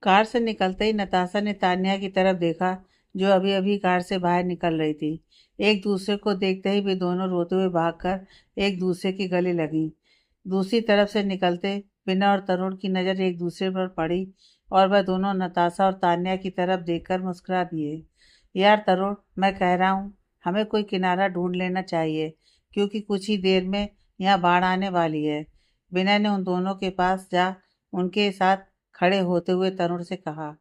Car से निकलते ही नताशा ने तान्या की तरफ देखा, जो अभी अभी कार से बाहर निकल रही थी। एक दूसरे को देखते ही वे दोनों रोते हुए भागकर एक दूसरे के गले लगीं। दूसरी तरफ से निकलते बिना और तरुण की नज़र एक दूसरे पर पड़ी और वह दोनों नताशा और तान्या की तरफ देखकर मुस्कुरा दिए। यार तरुण, मैं कह रहा हूँ, हमें कोई किनारा ढूंढ लेना चाहिए, क्योंकि कुछ ही देर में यहाँ बाढ़ आने वाली है। विनय ने उन दोनों के पास जा उनके साथ खड़े होते हुए तरुण से कहा।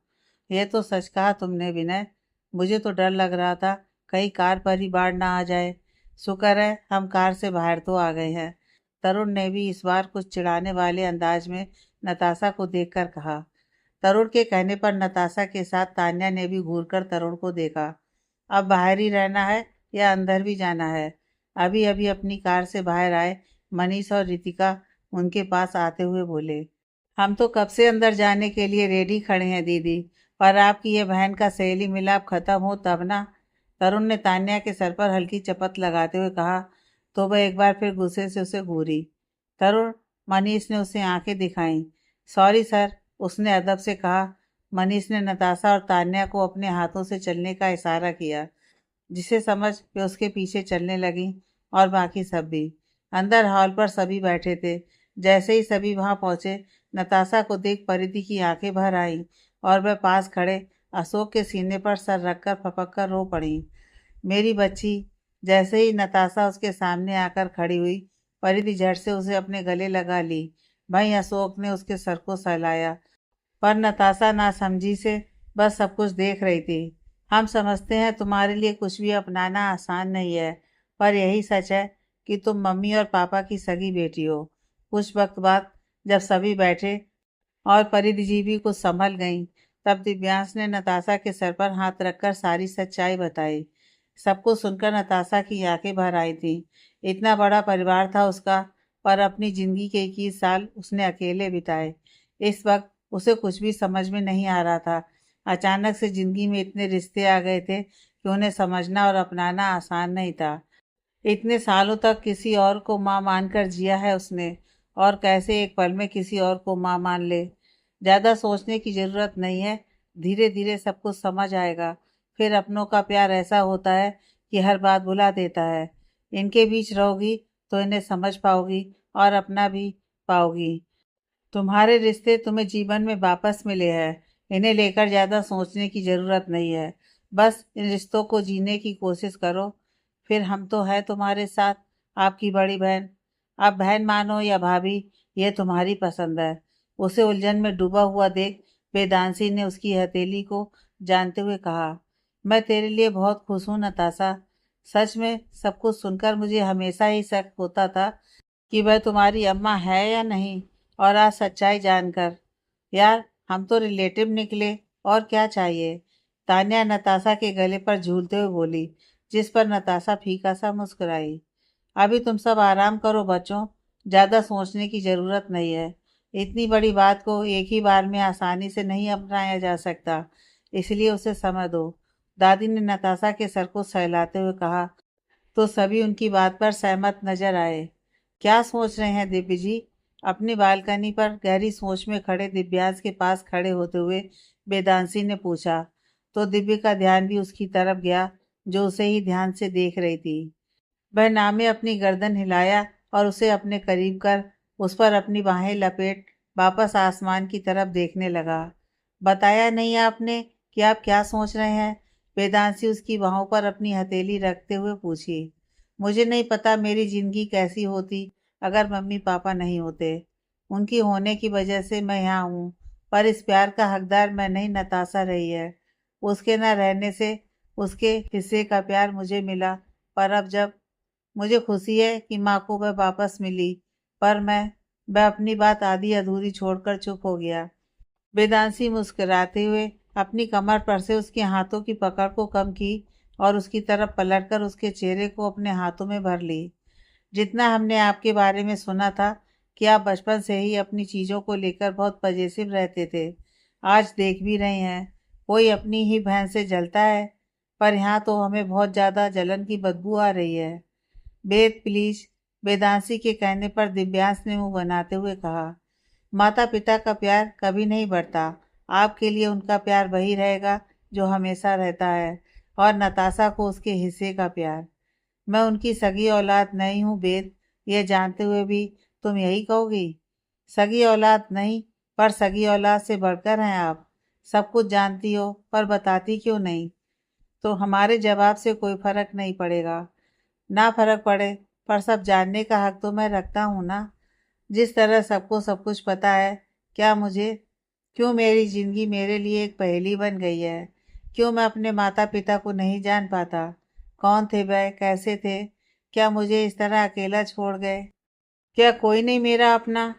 यह तो सच कहा तुमने विनय, मुझे तो डर लग रहा था कहीं कार पर ही बाढ़ ना आ जाए। शुक्र है हम कार से बाहर तो आ गए हैं। तरुण ने भी इस बार कुछ चिढ़ाने वाले अंदाज में नताशा को देखकर कहा। तरुण के कहने पर नताशा के साथ तान्या ने भी घूरकर तरुण को देखा। अब बाहर ही रहना है या अंदर भी जाना है? अभी अभी अपनी कार से बाहर आए मनीष और रितिका उनके पास आते हुए बोले। हम तो कब से अंदर जाने के लिए रेडी खड़े हैं दीदी, पर आपकी ये बहन का सहेली मिलाप खत्म हो तब ना। तरुण ने तान्या के सर पर हल्की चपत लगाते हुए कहा, तो वह एक बार फिर गुस्से से उसे घूरी। तरुण, मनीष ने उसे आंखें दिखाईं। सॉरी सर, उसने अदब से कहा। मनीष ने नताशा और तान्या को अपने हाथों से चलने का इशारा किया, जिसे समझ वे उसके पीछे चलने लगी और बाकी सब भी। अंदर हॉल पर सभी बैठे थे। जैसे ही सभी वहां पहुंचे, नताशा को देख परिधि की आंखें भर आईं और वह पास खड़े अशोक के सीने पर सर रखकर फपक कर रो पड़ी। मेरी बच्ची। जैसे ही नताशा उसके सामने आकर खड़ी हुई, परिधि झट से उसे अपने गले लगा ली। वहीं अशोक ने उसके सर को सहलाया, पर नताशा नासमझी से बस सब कुछ देख रही थी। हम समझते हैं तुम्हारे लिए कुछ भी अपनाना आसान नहीं है, पर यही सच है कि तुम मम्मी और पापा की सगी बेटी हो। कुछ वक्त बाद जब सभी बैठे और परिधि जी भी कुछ संभल गईं, तब दिव्यांश ने नताशा के सर पर हाथ रखकर सारी सच्चाई बताई। सबको सुनकर नताशा की आंखें भर आई थी। इतना बड़ा परिवार था उसका, पर अपनी जिंदगी के 21 साल उसने अकेले बिताए। इस वक्त उसे कुछ भी समझ में नहीं आ रहा था। अचानक से जिंदगी में इतने रिश्ते आ गए थे कि उन्हें समझना और अपनाना आसान नहीं था। इतने सालों तक किसी और को माँ मानकर जिया है उसने, और कैसे एक पल में किसी और को माँ मान ले। ज़्यादा सोचने की ज़रूरत नहीं है, धीरे धीरे सब कुछ समझ आएगा। फिर अपनों का प्यार ऐसा होता है कि हर बात भुला देता है। इनके बीच रहोगी तो इन्हें समझ पाओगी और अपना भी पाओगी। तुम्हारे रिश्ते तुम्हें जीवन में वापस मिले हैं। इन्हें लेकर ज़्यादा सोचने की ज़रूरत नहीं है। बस इन रिश्तों को जीने की कोशिश करो। फिर हम तो है तुम्हारे साथ, आपकी बड़ी बहन। अब बहन मानो या भाभी, ये तुम्हारी पसंद है। उसे उलझन में डूबा हुआ देख वेदांशी ने उसकी हथेली को जानते हुए कहा। मैं तेरे लिए बहुत खुश हूँ नताशा। सच में सब कुछ सुनकर मुझे हमेशा ही शक होता था कि वह तुम्हारी अम्मा है या नहीं, और आज सच्चाई जानकर, यार, हम तो रिलेटिव निकले, और क्या चाहिए। तान्या नताशा के गले पर झूलते हुए बोली, जिस पर नताशा फीका सा मुस्कुराई। अभी तुम सब आराम करो बच्चों, ज़्यादा सोचने की ज़रूरत नहीं है। इतनी बड़ी बात को एक ही बार में आसानी से नहीं अपनाया जा सकता, इसलिए उसे समय दो। दादी ने नताशा के सर को सहलाते हुए कहा, तो सभी उनकी बात पर सहमत नजर आए। क्या सोच रहे हैं दिव्य जी? अपनी बालकनी पर गहरी सोच में खड़े दिव्यांश के पास खड़े होते हुए वेदांशी ने पूछा। तो दिव्य का ध्यान भी उसकी तरफ गया, जो उसे ही ध्यान से देख रही थी। वह नामे अपनी गर्दन हिलाया और उसे अपने करीब कर उस पर अपनी बाहें लपेट वापस आसमान की तरफ देखने लगा। बताया नहीं आपने कि आप क्या सोच रहे हैं? वेदांशी उसकी बाहों पर अपनी हथेली रखते हुए पूछी। मुझे नहीं पता मेरी जिंदगी कैसी होती अगर मम्मी पापा नहीं होते। उनकी होने की वजह से मैं यहाँ हूँ, पर इस प्यार का हकदार मैं नहीं, नताशा रही है। उसके न रहने से उसके हिस्से का प्यार मुझे मिला, पर अब जब मुझे खुशी है कि माँ को वह वापस मिली, पर वह अपनी बात आधी अधूरी छोड़कर चुप हो गया। वेदांशी मुस्कुराते हुए अपनी कमर पर से उसके हाथों की पकड़ को कम की और उसकी तरफ पलटकर उसके चेहरे को अपने हाथों में भर ली। जितना हमने आपके बारे में सुना था कि आप बचपन से ही अपनी चीज़ों को लेकर बहुत पजेसिव रहते थे, आज देख भी रहे हैं। कोई अपनी ही बहन से जलता है, पर यहाँ तो हमें बहुत ज़्यादा जलन की बदबू आ रही है। वेद प्लीज, वेदांशी के कहने पर दिव्यांश ने मुंह बनाते हुए कहा। माता पिता का प्यार कभी नहीं बढ़ता, आपके लिए उनका प्यार वही रहेगा जो हमेशा रहता है, और नताशा को उसके हिस्से का प्यार। मैं उनकी सगी औलाद नहीं हूँ बेद, यह जानते हुए भी तुम यही कहोगी? सगी औलाद नहीं, पर सगी औलाद से बढ़कर हैं आप। सब कुछ जानती हो पर बताती क्यों नहीं? तो हमारे जवाब से कोई फर्क नहीं पड़ेगा। ना फर्क पड़े, पर सब जानने का हक तो मैं रखता हूँ ना। जिस तरह सबको सब कुछ पता है, क्या मुझे? क्यों मेरी जिंदगी मेरे लिए एक पहेली बन गई है? क्यों मैं अपने माता पिता को नहीं जान पाता? कौन थे वह, कैसे थे? क्या मुझे इस तरह अकेला छोड़ गए? क्या कोई नहीं मेरा अपना?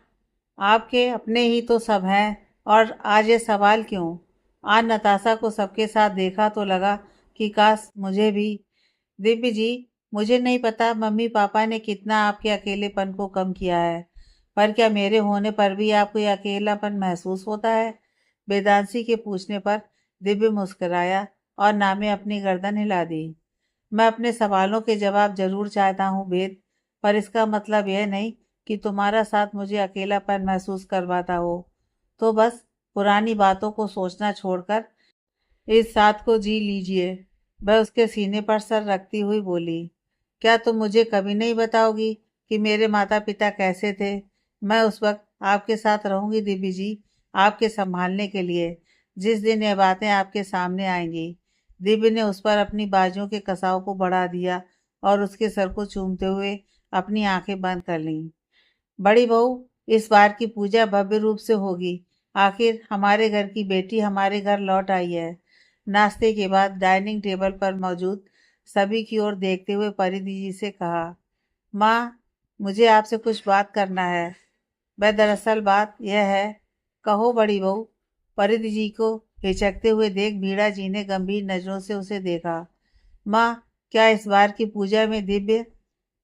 आपके अपने ही तो सब हैं। और आज ये सवाल क्यों? आज नताशा को सबके साथ देखा तो लगा कि काश मुझे भी। दिव्य जी, मुझे नहीं पता मम्मी पापा ने कितना आपके अकेलेपन को कम किया है, पर क्या मेरे होने पर भी आपको ये अकेलापन महसूस होता है? वेदांशी के पूछने पर दिव्य मुस्कुराया और नामे अपनी गर्दन हिला दी। मैं अपने सवालों के जवाब जरूर चाहता हूँ वेद, पर इसका मतलब यह नहीं कि तुम्हारा साथ मुझे अकेलापन महसूस करवाता हो। तो बस पुरानी बातों को सोचना छोड़कर इस साथ को जी लीजिए। वह उसके सीने पर सर रखती हुई बोली। क्या तुम मुझे कभी नहीं बताओगी कि मेरे माता पिता कैसे थे? मैं उस वक्त आपके साथ रहूंगी दीदी जी, आपके संभालने के लिए, जिस दिन ये बातें आपके सामने आएंगी। दिव्य ने उस पर अपनी बाजुओं के कसाव को बढ़ा दिया और उसके सर को चूमते हुए अपनी आंखें बंद कर लीं। बड़ी बहू, इस बार की पूजा भव्य रूप से होगी। आखिर हमारे घर की बेटी हमारे घर लौट आई है। नाश्ते के बाद डाइनिंग टेबल पर मौजूद सभी की ओर देखते हुए परिधि जी से कहा, माँ, मुझे आपसे कुछ बात करना है। वह दरअसल बात यह है। कहो बड़ी बहू। परिधि जी को हिचकते हुए देख बीड़ा जी ने गंभीर नजरों से उसे देखा। माँ, क्या इस बार की पूजा में दिव्य?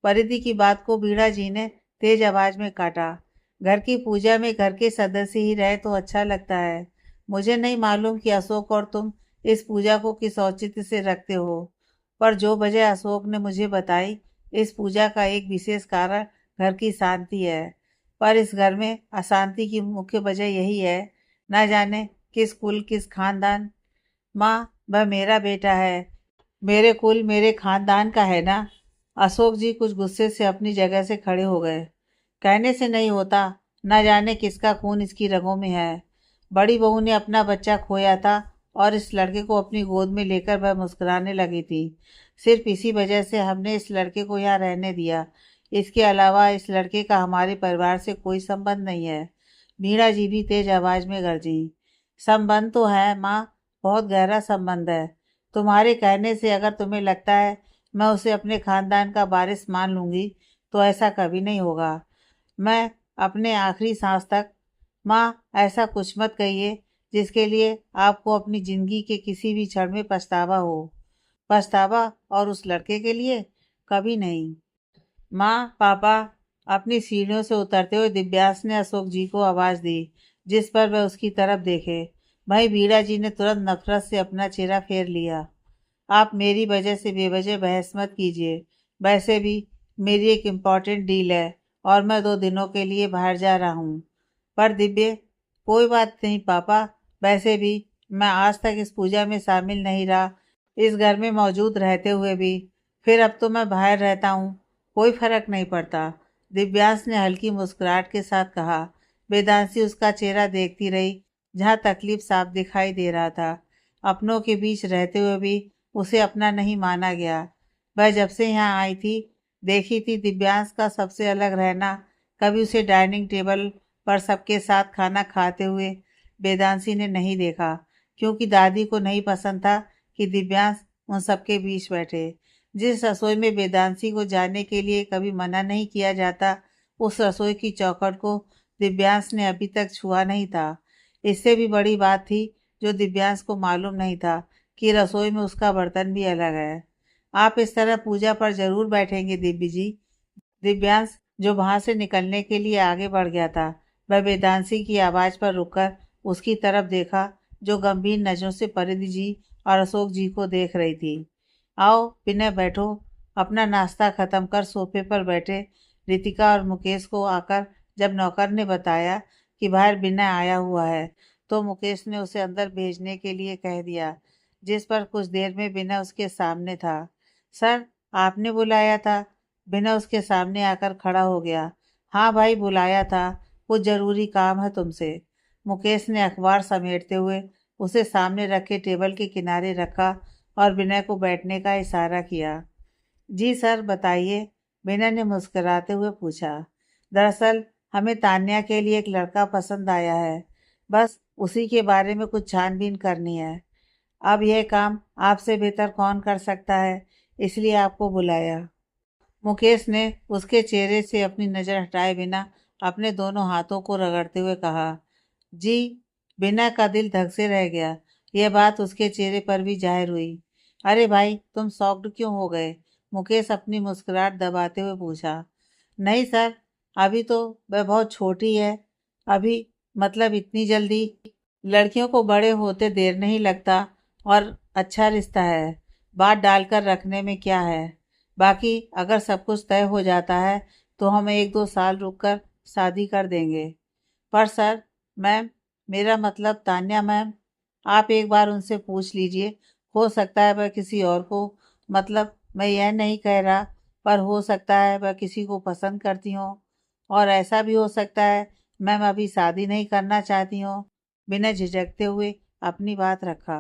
परिधि की बात को बीड़ा जी ने तेज आवाज में काटा। घर की पूजा में घर के सदस्य ही रहे तो अच्छा लगता है। मुझे नहीं मालूम कि अशोक और तुम इस पूजा को किस औचित्य से रखते हो, पर जो वजह अशोक ने मुझे बताई, इस पूजा का एक विशेष कारण घर की शांति है। पर इस घर में अशांति की मुख्य वजह यही है, न जाने किस कुल किस खानदान। माँ, वह मेरा बेटा है। मेरे कुल मेरे खानदान का है ना? अशोक जी कुछ गुस्से से अपनी जगह से खड़े हो गए। कहने से नहीं होता, न जाने किसका खून इसकी रगों में है। बड़ी बहू ने अपना बच्चा खोया था और इस लड़के को अपनी गोद में लेकर वह मुस्कुराने लगी थी। सिर्फ इसी वजह से हमने इस लड़के को यहाँ रहने दिया। इसके अलावा इस लड़के का हमारे परिवार से कोई संबंध नहीं है। मीरा जी भी तेज आवाज में गरजी। संबंध तो है माँ, बहुत गहरा संबंध है। तुम्हारे कहने से अगर तुम्हें लगता है मैं उसे अपने खानदान का वारिस मान लूंगी, तो ऐसा कभी नहीं होगा। मैं अपने आखिरी सांस तक। माँ, ऐसा कुछ मत कहिए जिसके लिए आपको अपनी जिंदगी के किसी भी क्षण में पछतावा हो। पछतावा? और उस लड़के के लिए? कभी नहीं। माँ, पापा। अपनी सीढ़ियों से उतरते हुए दिव्यांश ने अशोक जी को आवाज दी, जिस पर वह उसकी तरफ देखे। भाई बीड़ा जी ने तुरंत नफरत से अपना चेहरा फेर लिया। आप मेरी वजह से बेवजह बहस मत कीजिए। वैसे भी मेरी एक इम्पॉर्टेंट डील है और मैं 2 दिनों के लिए बाहर जा रहा हूँ। पर दिव्य। कोई बात नहीं पापा। वैसे भी मैं आज तक इस पूजा में शामिल नहीं रहा, इस घर में मौजूद रहते हुए भी। फिर अब तो मैं बाहर रहता हूँ, कोई फर्क नहीं पड़ता। दिव्यांश ने हल्की मुस्कुराहट के साथ कहा। वेदांशी उसका चेहरा देखती रही, जहाँ तकलीफ साफ दिखाई दे रहा था। अपनों के बीच रहते हुए भी उसे अपना नहीं माना गया। वह जब से यहाँ आई थी, देखी थी दिव्यांश का सबसे अलग रहना। कभी उसे डाइनिंग टेबल पर सबके साथ खाना खाते हुए वेदांशी ने नहीं देखा, क्योंकि दादी को नहीं पसंद था कि दिव्यांश उन सबके बीच बैठे। जिस रसोई में वेदांशी को जाने के लिए कभी मना नहीं किया जाता, उस रसोई की चौखट को दिव्यांश ने अभी तक छुआ नहीं था। इससे भी बड़ी बात थी, जो दिव्यांश को मालूम नहीं था, कि रसोई में उसका बर्तन भी अलग है। आप इस तरह पूजा पर जरूर बैठेंगे दिव्य जी? दिव्यांश, जो वहां से निकलने के लिए आगे बढ़ गया था, वह वेदांशी की आवाज पर रुककर उसकी तरफ देखा, जो गंभीर नजरों से परिधि जी और अशोक जी को देख रही थी। आओ विनय, बैठो। अपना नाश्ता खत्म कर सोफे पर बैठे रितिका और मुकेश को आकर जब नौकर ने बताया कि बाहर विनय आया हुआ है, तो मुकेश ने उसे अंदर भेजने के लिए कह दिया, जिस पर कुछ देर में बिना उसके सामने था। सर, आपने बुलाया था? बिना उसके सामने आकर खड़ा हो गया। हाँ भाई, बुलाया था, कुछ जरूरी काम है तुमसे। मुकेश ने अखबार समेटते हुए उसे सामने रखे टेबल के किनारे रखा और विनय को बैठने का इशारा किया। जी सर, बताइए, विनय ने मुस्कुराते हुए पूछा। दरअसल हमें तान्या के लिए एक लड़का पसंद आया है, बस उसी के बारे में कुछ छानबीन करनी है। अब यह काम आपसे बेहतर कौन कर सकता है, इसलिए आपको बुलाया। मुकेश ने उसके चेहरे से अपनी नज़र हटाए बिना अपने दोनों हाथों को रगड़ते हुए कहा। जी। बिना का दिल धक से रह गया। यह बात उसके चेहरे पर भी जाहिर हुई। अरे भाई, तुम शॉक्ड क्यों हो गए? मुकेश अपनी मुस्कुराहट दबाते हुए पूछा। नहीं सर, अभी तो वह बहुत छोटी है। अभी मतलब इतनी जल्दी? लड़कियों को बड़े होते देर नहीं लगता, और अच्छा रिश्ता है, बात डालकर रखने में क्या है। बाकी अगर सब कुछ तय हो जाता है तो हम 1-2 साल रुककर शादी कर देंगे। पर सर, मैम, मेरा मतलब तान्या मैम, आप एक बार उनसे पूछ लीजिए। हो सकता है वह किसी और को, मतलब मैं यह नहीं कह रहा, पर हो सकता है वह किसी को पसंद करती हो। और ऐसा भी हो सकता है मैम अभी शादी नहीं करना चाहती हो। बिना झिझकते हुए अपनी बात रखा।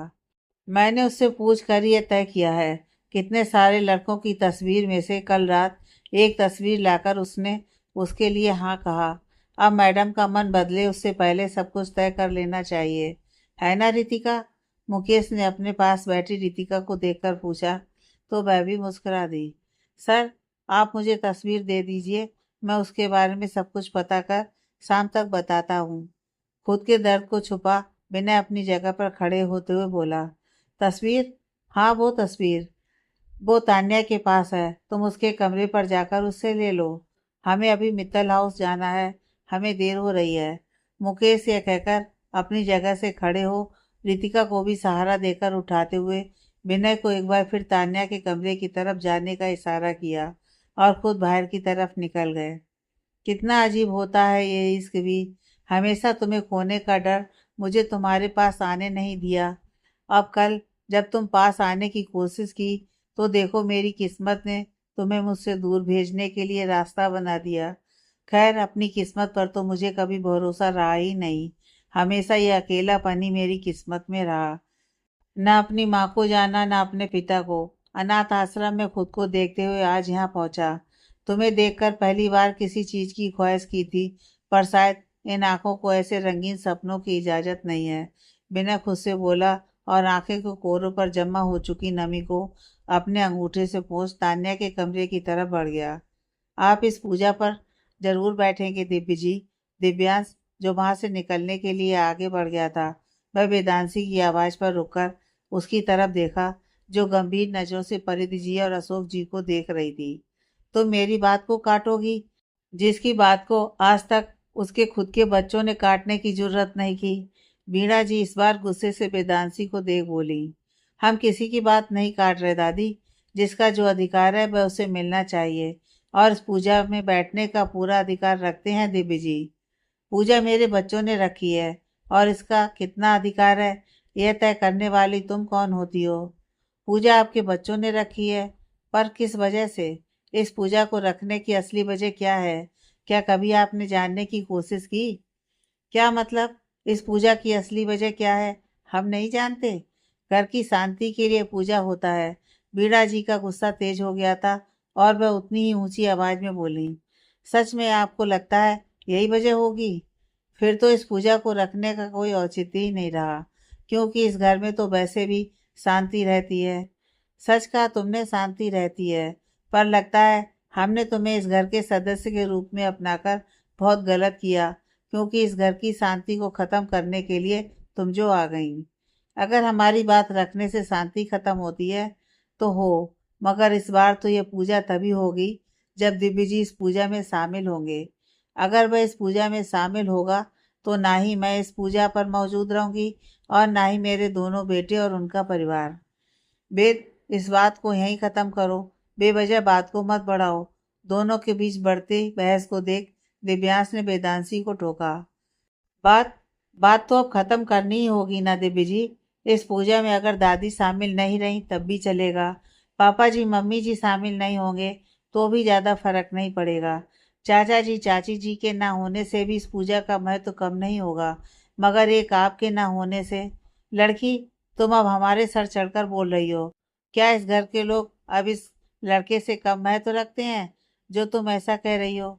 मैंने उससे पूछ कर ये तय किया है। कितने सारे लड़कों की तस्वीर में से कल रात एक तस्वीर लाकर उसने उसके लिए हाँ कहा। अब मैडम का मन बदले उससे पहले सब कुछ तय कर लेना चाहिए, है ना रितिका? मुकेश ने अपने पास बैठी रितिका को देखकर पूछा, तो वह भी मुस्कुरा दी। सर, आप मुझे तस्वीर दे दीजिए, मैं उसके बारे में सब कुछ पता कर शाम तक बताता हूँ। खुद के दर्द को छुपा बिना अपनी जगह पर खड़े होते हुए बोला। तस्वीर? हाँ, वो तस्वीर, वो तान्या के पास है। तुम उसके कमरे पर जाकर उससे ले लो। हमें अभी मित्तल हाउस जाना है, हमें देर हो रही है। मुकेश यह कहकर अपनी जगह से खड़े हो रितिका को भी सहारा देकर उठाते हुए विनय को एक बार फिर तान्या के कमरे की तरफ जाने का इशारा किया और खुद बाहर की तरफ निकल गए। कितना अजीब होता है ये इश्क भी। हमेशा तुम्हें खोने का डर मुझे तुम्हारे पास आने नहीं दिया। अब कल जब तुम पास आने की कोशिश की तो देखो मेरी किस्मत ने तुम्हें मुझसे दूर भेजने के लिए रास्ता बना दिया। खैर, अपनी किस्मत पर तो मुझे कभी भरोसा रहा ही नहीं। हमेशा ये अकेलापन ही मेरी किस्मत में रहा। न अपनी माँ को जाना, न अपने पिता को। अनाथ आश्रम में खुद को देखते हुए आज यहाँ पहुँचा। तुम्हें देखकर पहली बार किसी चीज की ख्वाहिश की थी, पर शायद इन आंखों को ऐसे रंगीन सपनों की इजाजत नहीं है। बिना खुद से बोला और आंखें को कोरों पर जमा हो चुकी नमी को अपने अंगूठे से पोंछ तान्या के कमरे की तरफ बढ़ गया। आप इस पूजा पर जरूर बैठेंगे दिव्य जी। दिव्यांश, जो वहां से निकलने के लिए आगे बढ़ गया था, वह वेदांशी की आवाज पर रुककर उसकी तरफ देखा, जो गंभीर नजरों से परिधि जी और अशोक जी को देख रही थी। तो मेरी बात को काटोगी, जिसकी बात को आज तक उसके खुद के बच्चों ने काटने की जरूरत नहीं की। वीणा जी इस बार गुस्से से वेदांशी को देख बोली। हम किसी की बात नहीं काट रहे दादी। जिसका जो अधिकार है वह उसे मिलना चाहिए, और इस पूजा में बैठने का पूरा अधिकार रखते हैं दिव्य जी। पूजा मेरे बच्चों ने रखी है, और इसका कितना अधिकार है यह तय करने वाली तुम कौन होती हो? पूजा आपके बच्चों ने रखी है, पर किस वजह से? इस पूजा को रखने की असली वजह क्या है? क्या कभी आपने जानने की कोशिश की? क्या मतलब, इस पूजा की असली वजह क्या है? हम नहीं जानते? घर की शांति के लिए पूजा होता है। बीड़ा जी का गुस्सा तेज हो गया था और वह उतनी ही ऊंची आवाज में बोली। सच में आपको लगता है यही वजह होगी? फिर तो इस पूजा को रखने का कोई औचित्य ही नहीं रहा, क्योंकि इस घर में तो वैसे भी शांति रहती है। सच कहा तुमने, शांति रहती है, पर लगता है हमने तुम्हें इस घर के सदस्य के रूप में अपनाकर बहुत गलत किया, क्योंकि इस घर की शांति को खत्म करने के लिए तुम जो आ गई। अगर हमारी बात रखने से शांति खत्म होती है तो हो, मगर इस बार तो यह पूजा तभी होगी जब दिव्य जी इस पूजा में शामिल होंगे। अगर वह इस पूजा में शामिल होगा तो ना ही मैं इस पूजा पर मौजूद रहूंगी और ना ही मेरे दोनों बेटे और उनका परिवार। वेद, इस बात को यहीं खत्म करो। बेवजह बात को मत बढ़ाओ। दोनों के बीच बढ़ते बहस को देख दिव्यांश ने वेदांशी को टोका। बात बात तो अब खत्म करनी ही होगी ना दिव्य जी। इस पूजा में अगर दादी शामिल नहीं रही तब भी चलेगा। पापा जी मम्मी जी शामिल नहीं होंगे तो भी ज़्यादा फर्क नहीं पड़ेगा। चाचा जी चाची जी के ना होने से भी इस पूजा का महत्व तो कम नहीं होगा, मगर एक आपके ना होने से। लड़की, तुम अब हमारे सर चढ़कर बोल रही हो। क्या इस घर के लोग अब इस लड़के से कम महत्व रखते हैं जो तुम ऐसा कह रही हो?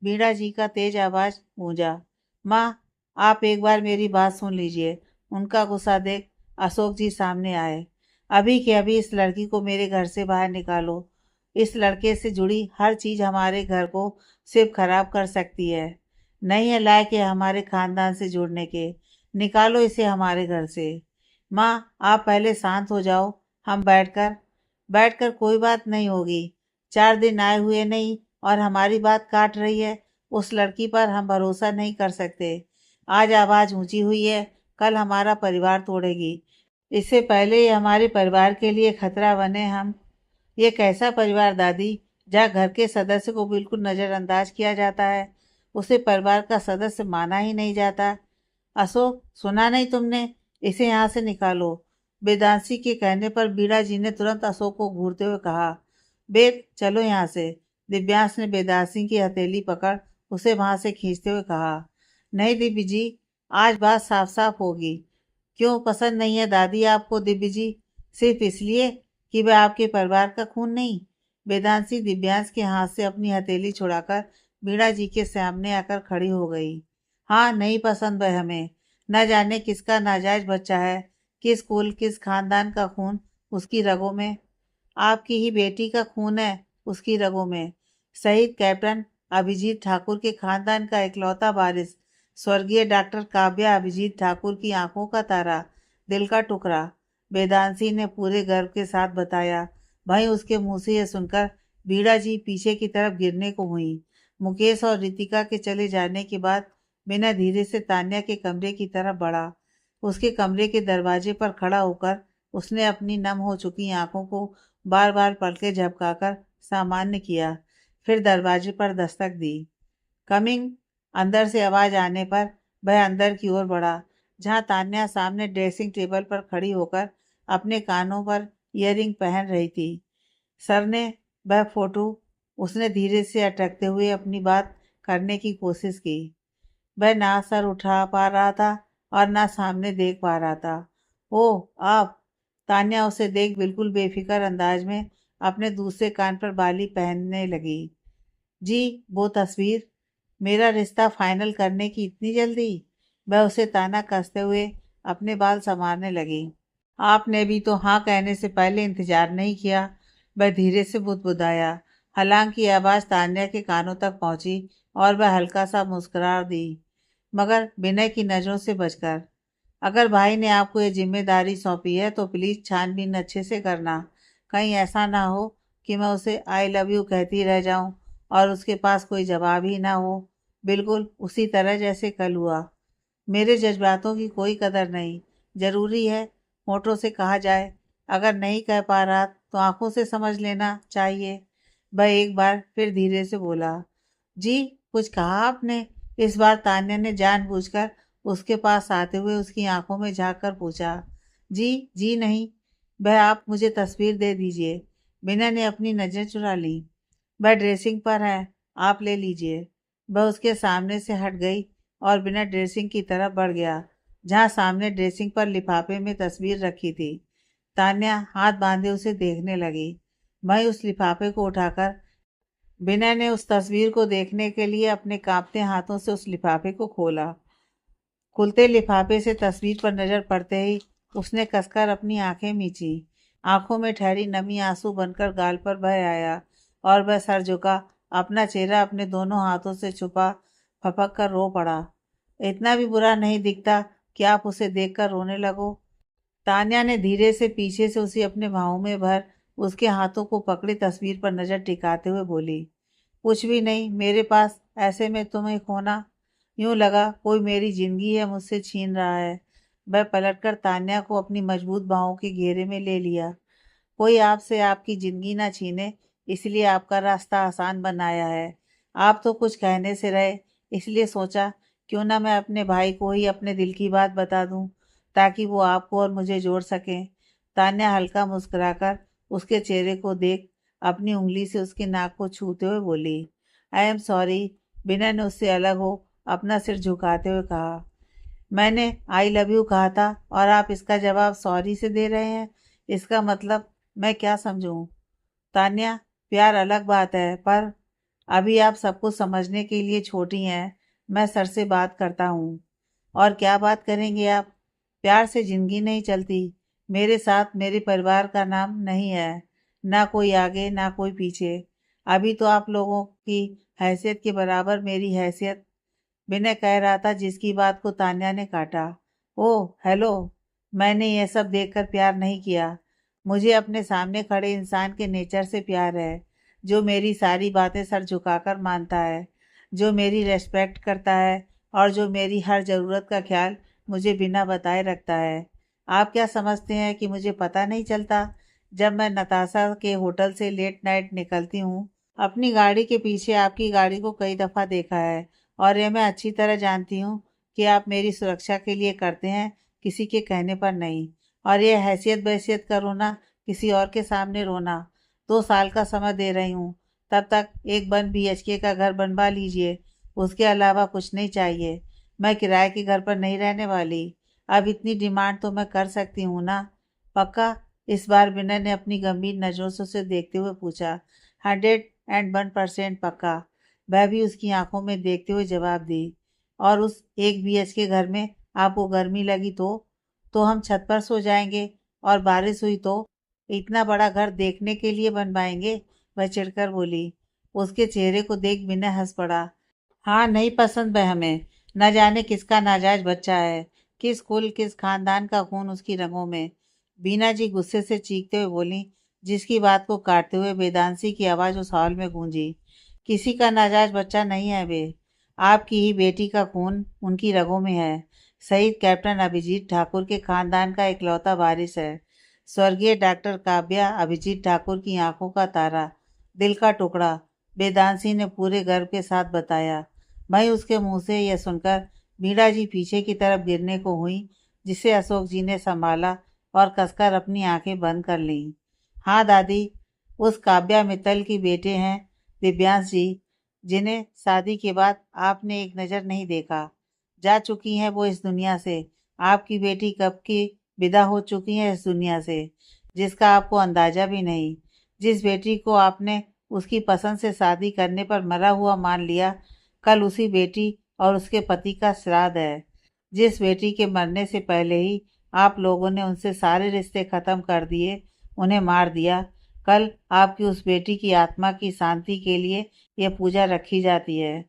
बीड़ा जी का तेज आवाज गूंजा। माँ, आप एक बार मेरी बात सुन लीजिए। उनका गुस्सा देख अशोक जी सामने आए। अभी के अभी इस लड़की को मेरे घर से बाहर निकालो। इस लड़के से जुड़ी हर चीज हमारे घर को सिर्फ खराब कर सकती है। नहीं है लायक ये हमारे खानदान से जुड़ने के। निकालो इसे हमारे घर से। माँ, आप पहले शांत हो जाओ। हम बैठकर बैठकर कोई बात नहीं होगी। 4 दिन आए हुए नहीं और हमारी बात काट रही है। उस लड़की पर हम भरोसा नहीं कर सकते। आज आवाज ऊंची हुई है, कल हमारा परिवार तोड़ेगी। इससे पहले ये हमारे परिवार के लिए खतरा बने। हम ये कैसा परिवार दादी, जहाँ घर के सदस्य को बिल्कुल नजरअंदाज किया जाता है, उसे परिवार का सदस्य माना ही नहीं जाता। अशोक, सुना नहीं तुमने? इसे यहाँ से निकालो। वेदांशी के कहने पर बीड़ा जी ने तुरंत अशोक को घूरते हुए कहा। बेद, चलो यहाँ से। दिव्यांश ने वेदांशी की हथेली पकड़ उसे वहां से खींचते हुए कहा। नहीं दिव्य जी, आज बात साफ साफ होगी। क्यों पसंद नहीं है दादी आपको दिव्य जी? सिर्फ इसलिए कि वह आपके परिवार का खून नहीं? वेदांशी दिव्यांश के हाथ से अपनी हथेली छुड़ाकर बीड़ा जी के सामने आकर खड़ी हो गई। हाँ, नहीं पसंद वह हमें। न जाने किसका नाजायज बच्चा है, किस कुल किस खानदान का खून उसकी रगों में। आपकी ही बेटी का खून है उसकी रगों में। शहीद कैप्टन अभिजीत ठाकुर के खानदान का इकलौता वारिस, स्वर्गीय डॉक्टर काव्या अभिजीत ठाकुर की आंखों का तारा, दिल का टुकड़ा। वेदांशी ने पूरे गर्व के साथ बताया। वहीं उसके मुंह से यह सुनकर बीड़ा जी पीछे की तरफ गिरने को हुई। मुकेश और रितिका के चले जाने के बाद बिना धीरे से तान्या के कमरे की तरफ बढ़ा। उसके कमरे के दरवाजे पर खड़ा होकर उसने अपनी नम हो चुकी आंखों को बार बार पलके झपकाकर सामान्य किया, फिर दरवाजे पर दस्तक दी। कमिंग। अंदर से आवाज आने पर वह अंदर की ओर बढ़ा, जहां तान्या सामने ड्रेसिंग टेबल पर खड़ी होकर अपने कानों पर ईयरिंग पहन रही थी। सर ने वह फोटो, उसने धीरे से अटकते हुए अपनी बात करने की कोशिश की। वह ना सर उठा पा रहा था और ना सामने देख पा रहा था। ओह आप! तान्या उसे देख बिल्कुल बेफिक्र अंदाज में अपने दूसरे कान पर बाली पहनने लगी। जी, वो तस्वीर। मेरा रिश्ता फाइनल करने की इतनी जल्दी? वह उसे ताना कसते हुए अपने बाल संवारने लगी। आपने भी तो हाँ कहने से पहले इंतजार नहीं किया। वह धीरे से बुदबुदाया। हालांकि आवाज तान्या के कानों तक पहुंची और वह हल्का सा मुस्कुरा दी, मगर विनय की नजरों से बचकर। अगर भाई ने आपको ये जिम्मेदारी सौंपी है तो प्लीज छानबीन अच्छे से करना। कहीं ऐसा ना हो कि मैं उसे आई लव यू कहती रह जाऊं और उसके पास कोई जवाब ही ना हो। बिल्कुल उसी तरह जैसे कल हुआ। मेरे जज्बातों की कोई कदर नहीं। जरूरी है होठों से कहा जाए, अगर नहीं कह पा रहा तो आंखों से समझ लेना चाहिए। वह एक बार फिर धीरे से बोला। जी, कुछ कहा आपने? इस बार तान्या ने जानबूझकर उसके पास आते हुए उसकी आंखों में झांक कर पूछा। जी जी नहीं। वह आप मुझे तस्वीर दे दीजिए। बिना ने अपनी नजर चुरा ली। वह ड्रेसिंग पर है, आप ले लीजिए। वह उसके सामने से हट गई और बिना ड्रेसिंग की तरफ बढ़ गया, जहां सामने ड्रेसिंग पर लिफाफे में तस्वीर रखी थी। तान्या हाथ बांधे उसे देखने लगी। वहीं उस लिफाफे को उठाकर विनय ने उस तस्वीर को देखने के लिए अपने कांपते हाथों से उस लिफाफे को खोला। खुलते लिफाफे से तस्वीर पर नजर पड़ते ही उसने कसकर अपनी आंखें मींची। आंखों में ठहरी नमी आंसू बनकर गाल पर बह आया और वह सर झुका, अपना चेहरा अपने दोनों हाथों से छुपा, फपक कर रो पड़ा। इतना भी बुरा नहीं दिखता कि आप उसे देखकर रोने लगो। तान्या ने धीरे से पीछे से उसे अपने बाहों में भर उसके हाथों को पकड़ी तस्वीर पर नजर टिकाते हुए बोली। कुछ भी नहीं मेरे पास। ऐसे में तुम्हें खोना, यूं लगा कोई मेरी जिंदगी है मुझसे छीन रहा है। वह पलटकर तान्या को अपनी मजबूत बाहों के घेरे में ले लिया। कोई आपसे आपकी जिंदगी ना छीने, इसलिए आपका रास्ता आसान बनाया है। आप तो कुछ कहने से रहे, इसलिए सोचा क्यों ना मैं अपने भाई को ही अपने दिल की बात बता दूं, ताकि वो आपको और मुझे जोड़ सकें। तान्या हल्का मुस्कुराकर उसके चेहरे को देख अपनी उंगली से उसकी नाक को छूते हुए बोली, आई एम सॉरी। बिना ने उससे अलग हो अपना सिर झुकाते हुए कहा, मैंने आई लव यू कहा था और आप इसका जवाब सॉरी से दे रहे हैं। इसका मतलब मैं क्या समझूं? तान्या, प्यार अलग बात है, पर अभी आप सब कुछ समझने के लिए छोटी हैं। मैं सर से बात करता हूँ। और क्या बात करेंगे आप? प्यार से जिंदगी नहीं चलती। मेरे साथ मेरे परिवार का नाम नहीं है, ना कोई आगे ना कोई पीछे। अभी तो आप लोगों की हैसियत के बराबर मेरी हैसियत। विनय कह रहा था, जिसकी बात को तान्या ने काटा। ओह हेलो, मैंने यह सब देखकर प्यार नहीं किया। मुझे अपने सामने खड़े इंसान के नेचर से प्यार है, जो मेरी सारी बातें सर झुकाकर मानता है, जो मेरी रेस्पेक्ट करता है और जो मेरी हर ज़रूरत का ख्याल मुझे बिना बताए रखता है। आप क्या समझते हैं कि मुझे पता नहीं चलता जब मैं नताशा के होटल से लेट नाइट निकलती हूँ? अपनी गाड़ी के पीछे आपकी गाड़ी को कई दफ़ा देखा है और ये मैं अच्छी तरह जानती हूँ कि आप मेरी सुरक्षा के लिए करते हैं, किसी के कहने पर नहीं। और ये हैसियत बैसियत का रोना, किसी और के सामने रोना। 2 साल का समय दे रही हूँ, तब तक एक 1 BHK का घर बनवा लीजिए। उसके अलावा कुछ नहीं चाहिए। मैं किराए के घर पर नहीं रहने वाली। अब इतनी डिमांड तो मैं कर सकती हूँ ना? पक्का? इस बार विनय ने अपनी गंभीर नज़रों से उसे देखते हुए पूछा। 101% पक्का, वह भी उसकी आंखों में देखते हुए जवाब दी। और उस 1 BHK घर में आपको गर्मी लगी तो हम छत पर सो जाएंगे। और बारिश हुई तो इतना बड़ा घर देखने के लिए बनवाएंगे? वह चिढ़कर बोली। उसके चेहरे को देख विनय हंस पड़ा। हाँ, नहीं पसंद वह हमें। न जाने किसका नाजायज बच्चा है, किस कुल किस खानदान का खून उसकी रगों में। बीना जी गुस्से से चीखते हुए बोली, जिसकी बात को काटते हुए वेदांशी की आवाज़ उस हॉल में गूंजी। किसी का नाजायज बच्चा नहीं है वे। आपकी ही बेटी का खून उनकी रगों में है। शहीद कैप्टन अभिजीत ठाकुर के खानदान का इकलौता वारिस है। स्वर्गीय डॉक्टर काव्या अभिजीत ठाकुर की आंखों का तारा, दिल का टुकड़ा। वेदांशी ने पूरे गर्व के साथ बताया। वहीं उसके मुंह से यह सुनकर मीरा जी पीछे की तरफ गिरने को हुई, जिसे अशोक जी ने संभाला और कसकर अपनी आंखें बंद कर लीं। हाँ दादी, उस काव्या मित्तल की बेटे हैं दिव्यांश जी, जिन्हें शादी के बाद आपने एक नज़र नहीं देखा। जा चुकी हैं वो इस दुनिया से। आपकी बेटी कब की विदा हो चुकी है इस दुनिया से, जिसका आपको अंदाजा भी नहीं। जिस बेटी को आपने उसकी पसंद से शादी करने पर मरा हुआ मान लिया, कल उसी बेटी और उसके पति का श्राद्ध है। जिस बेटी के मरने से पहले ही आप लोगों ने उनसे सारे रिश्ते खत्म कर दिए, उन्हें मार दिया, कल आपकी उस बेटी की आत्मा की शांति के लिए यह पूजा रखी जाती है।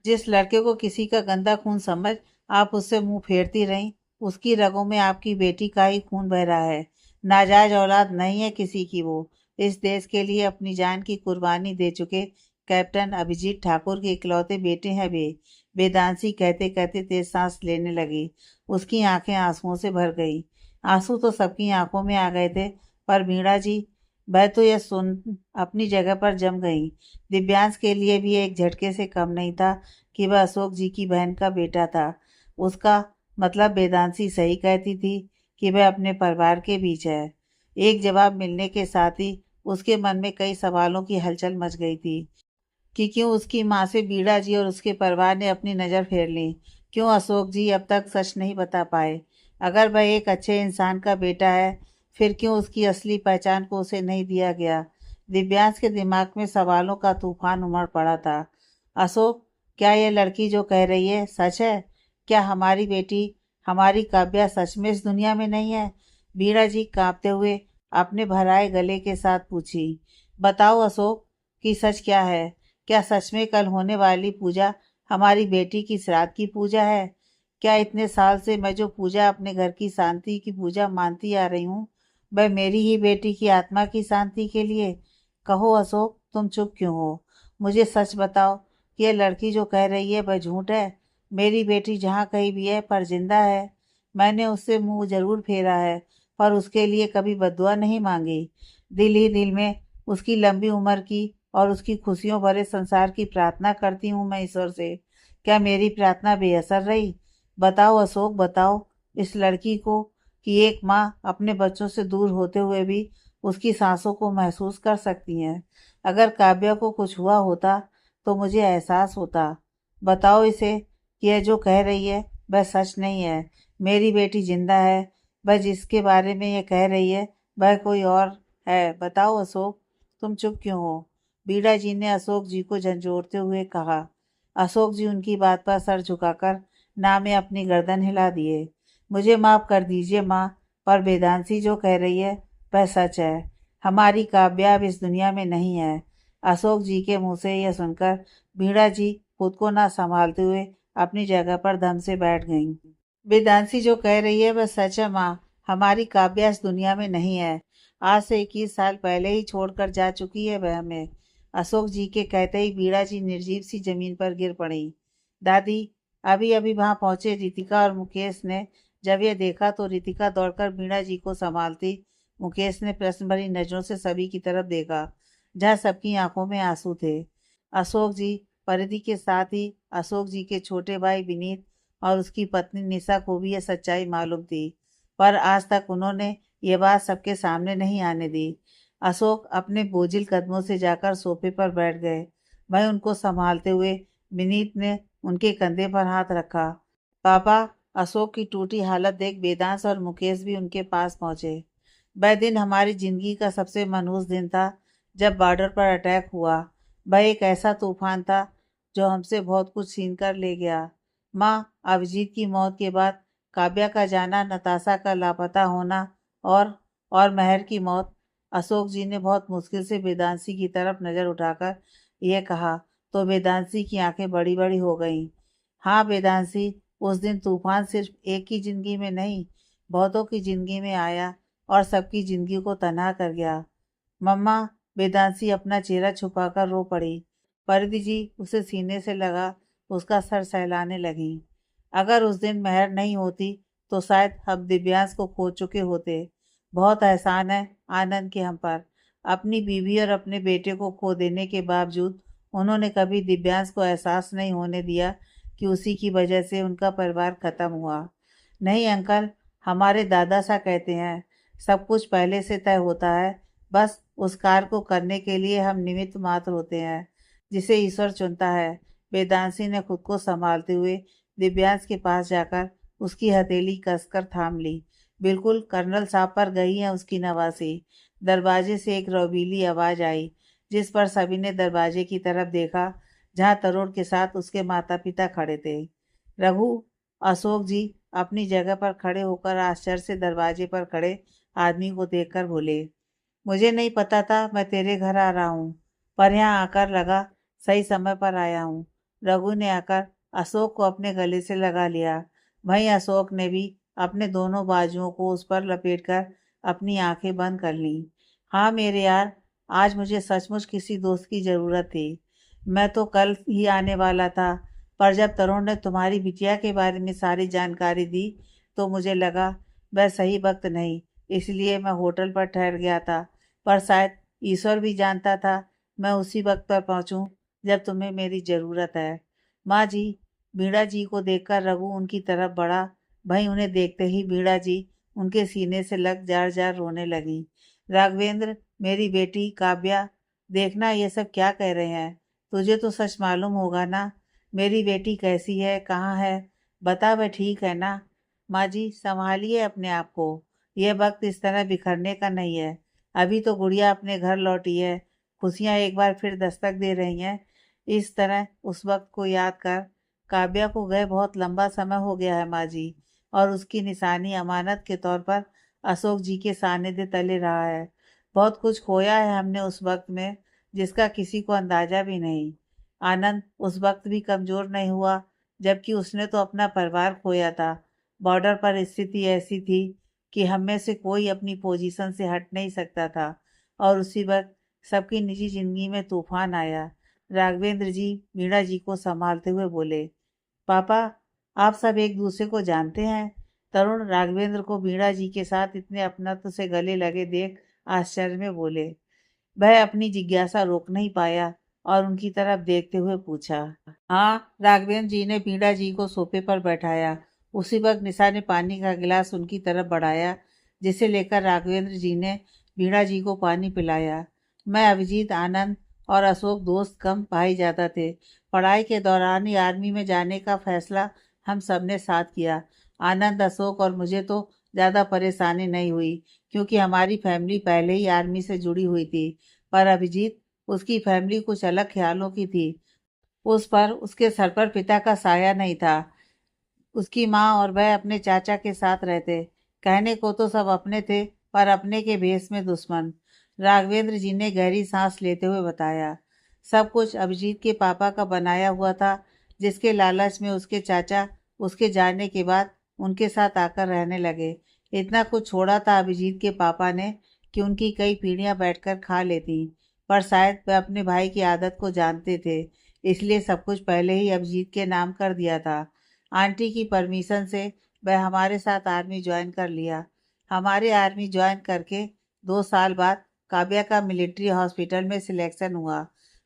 जिस लड़के को किसी का गंदा खून समझ आप उससे मुंह फेरती रहीं, उसकी रगों में आपकी बेटी का ही खून बह रहा है। नाजायज औलाद नहीं है किसी की वो। इस देश के लिए अपनी जान की कुर्बानी दे चुके कैप्टन अभिजीत ठाकुर के इकलौते बेटे हैं वे। वेदांशी कहते कहते तेज सांस लेने लगी। उसकी आंखें आंसुओं से भर गई। आंसू तो सबकी आंखों में आ गए थे, पर मीणा जी, वह तो यह सुन अपनी जगह पर जम गई। दिव्यांश के लिए भी एक झटके से कम नहीं था कि वह अशोक जी की बहन का बेटा था। उसका मतलब वेदांशी सही कहती थी कि वह अपने परिवार के बीच है। एक जवाब मिलने के साथ ही उसके मन में कई सवालों की हलचल मच गई थी कि क्यों उसकी माँ से बीड़ा जी और उसके परिवार ने अपनी नज़र फेर ली। क्यों अशोक जी अब तक सच नहीं बता पाए। अगर वह एक अच्छे इंसान का बेटा है, फिर क्यों उसकी असली पहचान को उसे नहीं दिया गया। दिव्यांश के दिमाग में सवालों का तूफान उमड़ पड़ा था। अशोक, क्या यह लड़की जो कह रही है सच है? क्या हमारी बेटी, हमारी काव्या सच में इस दुनिया में नहीं है? बीड़ा जी कांपते हुए अपने भराए गले के साथ पूछी। बताओ अशोक, कि सच क्या है? क्या सच में कल होने वाली पूजा हमारी बेटी की श्राद्ध की पूजा है? क्या इतने साल से मैं जो पूजा अपने घर की शांति की पूजा मानती आ रही हूँ, वह मेरी ही बेटी की आत्मा की शांति के लिए? कहो अशोक, तुम चुप क्यों हो? मुझे सच बताओ कि यह लड़की जो कह रही है वह झूठ है। मेरी बेटी जहाँ कहीं भी है, पर जिंदा है। मैंने उससे मुंह जरूर फेरा है, पर उसके लिए कभी बद्दुआ नहीं मांगी। दिल ही दिल में उसकी लंबी उम्र की और उसकी खुशियों भरे संसार की प्रार्थना करती हूँ मैं ईश्वर से क्या मेरी प्रार्थना बेअसर रही? बताओ अशोक, बताओ इस लड़की को कि एक माँ अपने बच्चों से दूर होते हुए भी उसकी सांसों को महसूस कर सकती है। अगर काव्या को कुछ हुआ होता तो मुझे एहसास होता। बताओ इसे कि यह जो कह रही है वह सच नहीं है। मेरी बेटी जिंदा है। वह जिसके बारे में ये कह रही है वह कोई और है। बताओ अशोक, तुम चुप क्यों हो? बीड़ा जी ने अशोक जी को झंझोड़ते हुए कहा। अशोक जी उनकी बात पर सर झुकाकर ना में अपनी गर्दन हिला दिए। मुझे माफ कर दीजिए माँ, पर वेदांशी जो कह रही है वह सच है। हमारी काव्या अब इस दुनिया में नहीं है। अशोक जी के मुंह से यह सुनकर बीड़ा जी खुद को ना संभालते हुए अपनी जगह पर दम से बैठ गईं। वेदांशी जो कह रही है वह सच है माँ। हमारी काव्या इस दुनिया में नहीं है। आज से 21 साल पहले ही छोड़कर जा चुकी है वह हमें। अशोक जी के कहते ही बीड़ा जी निर्जीव सी जमीन पर गिर पड़ी। दादी, अभी अभी वहां पहुंचे रितिका और मुकेश ने जब यह देखा तो रितिका दौड़कर बीड़ा जी को संभालती। मुकेश ने प्रश्न भरी नजरों से सभी की तरफ देखा, जहाँ सबकी आंखों में आंसू थे। अशोक जी, परिधि के साथ ही अशोक जी के छोटे भाई विनीत और उसकी पत्नी निशा को भी यह सच्चाई मालूम थी, पर आज तक उन्होंने ये बात सबके सामने नहीं आने दी। अशोक अपने बोझिल कदमों से जाकर सोफे पर बैठ गए। वहीं उनको संभालते हुए विनीत ने उनके कंधे पर हाथ रखा। पापा, अशोक की टूटी हालत देख वेदांश और मुकेश भी उनके पास पहुंचे। वह दिन हमारी जिंदगी का सबसे मनहूस दिन था जब बॉर्डर पर अटैक हुआ। वह एक ऐसा तूफान था जो हमसे बहुत कुछ छीन कर ले गया। माँ, अभिजीत की मौत के बाद काव्या का जाना, नताशा का लापता होना और महर की मौत। अशोक जी ने बहुत मुश्किल से वेदांशी की तरफ नजर उठाकर यह कहा तो वेदांशी की आंखें बड़ी बड़ी हो गईं। हाँ वेदांशी, उस दिन तूफान सिर्फ एक की जिंदगी में नहीं, बहुतों की जिंदगी में आया और सबकी जिंदगी को तनहा कर गया। मम्मा, वेदांशी अपना चेहरा छुपाकर रो पड़ी। परिधि जी उसे सीने से लगा उसका सर सहलाने लगी। अगर उस दिन मेहर नहीं होती तो शायद हम दिव्यांश को खो चुके होते। बहुत एहसान है आनंद के हम पर। अपनी बीवी और अपने बेटे को खो देने के बावजूद उन्होंने कभी दिव्यांश को एहसास नहीं होने दिया कि उसी की वजह से उनका परिवार खत्म हुआ। नहीं अंकल, हमारे दादा सा कहते हैं, सब कुछ पहले से तय होता है, बस उस कार्य को करने के लिए हम निमित्त मात्र होते हैं जिसे ईश्वर चुनता है। वेदांशी ने खुद को संभालते हुए दिव्यांश के पास जाकर उसकी हथेली कसकर थाम ली। बिल्कुल कर्नल साहब पर गई है उसकी नवासी। दरवाजे से एक रौबीली आवाज आई, जिस पर सभी ने दरवाजे की तरफ देखा जहां तरुण के साथ उसके माता पिता खड़े थे। रघु, अशोक जी अपनी जगह पर खड़े होकर आश्चर्य से दरवाजे पर खड़े आदमी को देखकर बोले, मुझे नहीं पता था मैं तेरे घर आ रहा हूँ, पर यहाँ आकर लगा सही समय पर आया हूँ। रघु ने आकर अशोक को अपने गले से लगा लिया। वहीं अशोक ने भी अपने दोनों बाजुओं को उस पर लपेटकर अपनी आंखें बंद कर लीं। हाँ मेरे यार, आज मुझे सचमुच किसी दोस्त की ज़रूरत थी। मैं तो कल ही आने वाला था, पर जब तरुण ने तुम्हारी बिटिया के बारे में सारी जानकारी दी तो मुझे लगा वह सही वक्त नहीं, इसलिए मैं होटल पर ठहर गया था। पर शायद ईश्वर भी जानता था मैं उसी वक्त पर पहुंचूं जब तुम्हें मेरी ज़रूरत है। माँ जी, बीड़ा जी को देखकर रघु उनकी तरफ बढ़ा। वहीं उन्हें देखते ही बीड़ा जी उनके सीने से लग जार जार रोने लगी। राघवेंद्र, मेरी बेटी काव्या, देखना ये सब क्या कह रहे हैं। तुझे तो सच मालूम होगा ना। मेरी बेटी कैसी है, कहाँ है, बता, वह ठीक है ना। माँ जी, संभालिए अपने आप को। यह वक्त इस तरह बिखरने का नहीं है। अभी तो गुड़िया अपने घर लौटी है, खुशियाँ एक बार फिर दस्तक दे रही हैं। इस तरह उस वक्त को याद कर। काव्या को गए बहुत लंबा समय हो गया है माँ जी, और उसकी निशानी अमानत के तौर पर अशोक जी के सानिध्य तले रहा है। बहुत कुछ खोया है हमने उस वक्त में, जिसका किसी को अंदाजा भी नहीं। आनंद उस वक्त भी कमजोर नहीं हुआ, जबकि उसने तो अपना परिवार खोया था। बॉर्डर पर स्थिति ऐसी थी कि हम में से कोई अपनी पोजीशन से हट नहीं सकता था, और उसी वक्त सबकी निजी जिंदगी में तूफान आया। राघवेंद्र जी मीणा जी को संभालते हुए बोले, पापा, आप सब एक दूसरे को जानते हैं। तरुण राघवेंद्र को मीणा जी के साथ इतने अपनत्व से गले लगे देख आश्चर्य में बोले। वह अपनी जिज्ञासा रोक नहीं पाया और उनकी तरफ देखते हुए पूछा। हाँ, राघवेंद्र जी ने बीड़ा जी को सोफे पर बैठाया। उसी वक्त निशा ने पानी का गिलास उनकी तरफ बढ़ाया, जिसे लेकर राघवेंद्र जी ने बीड़ा जी को पानी पिलाया। मैं, अभिजीत, आनंद और अशोक दोस्त कम भाई ज़्यादा थे। पढ़ाई के दौरान ही आर्मी में जाने का फैसला हम सब ने साथ किया। आनंद, अशोक और मुझे तो ज़्यादा परेशानी नहीं हुई, क्योंकि हमारी फैमिली पहले ही आर्मी से जुड़ी हुई थी। पर अभिजीत, उसकी फैमिली कुछ अलग ख्यालों की थी। उस पर उसके सर पर पिता का साया नहीं था। उसकी माँ और वह अपने चाचा के साथ रहते। कहने को तो सब अपने थे, पर अपने के भेष में दुश्मन। राघवेंद्र जी ने गहरी सांस लेते हुए बताया। सब कुछ अभिजीत के पापा का बनाया हुआ था, जिसके लालच में उसके चाचा उसके जाने के बाद उनके साथ आकर रहने लगे। इतना कुछ छोड़ा था अभिजीत के पापा ने कि उनकी कई पीढ़ियां बैठकर खा लेती। पर शायद वह अपने भाई की आदत को जानते थे, इसलिए सब कुछ पहले ही अभिजीत के नाम कर दिया था। आंटी की परमिशन से वह हमारे साथ आर्मी ज्वाइन कर लिया। हमारे आर्मी ज्वाइन करके 2 साल बाद काव्या का मिलिट्री हॉस्पिटल में सिलेक्शन हुआ।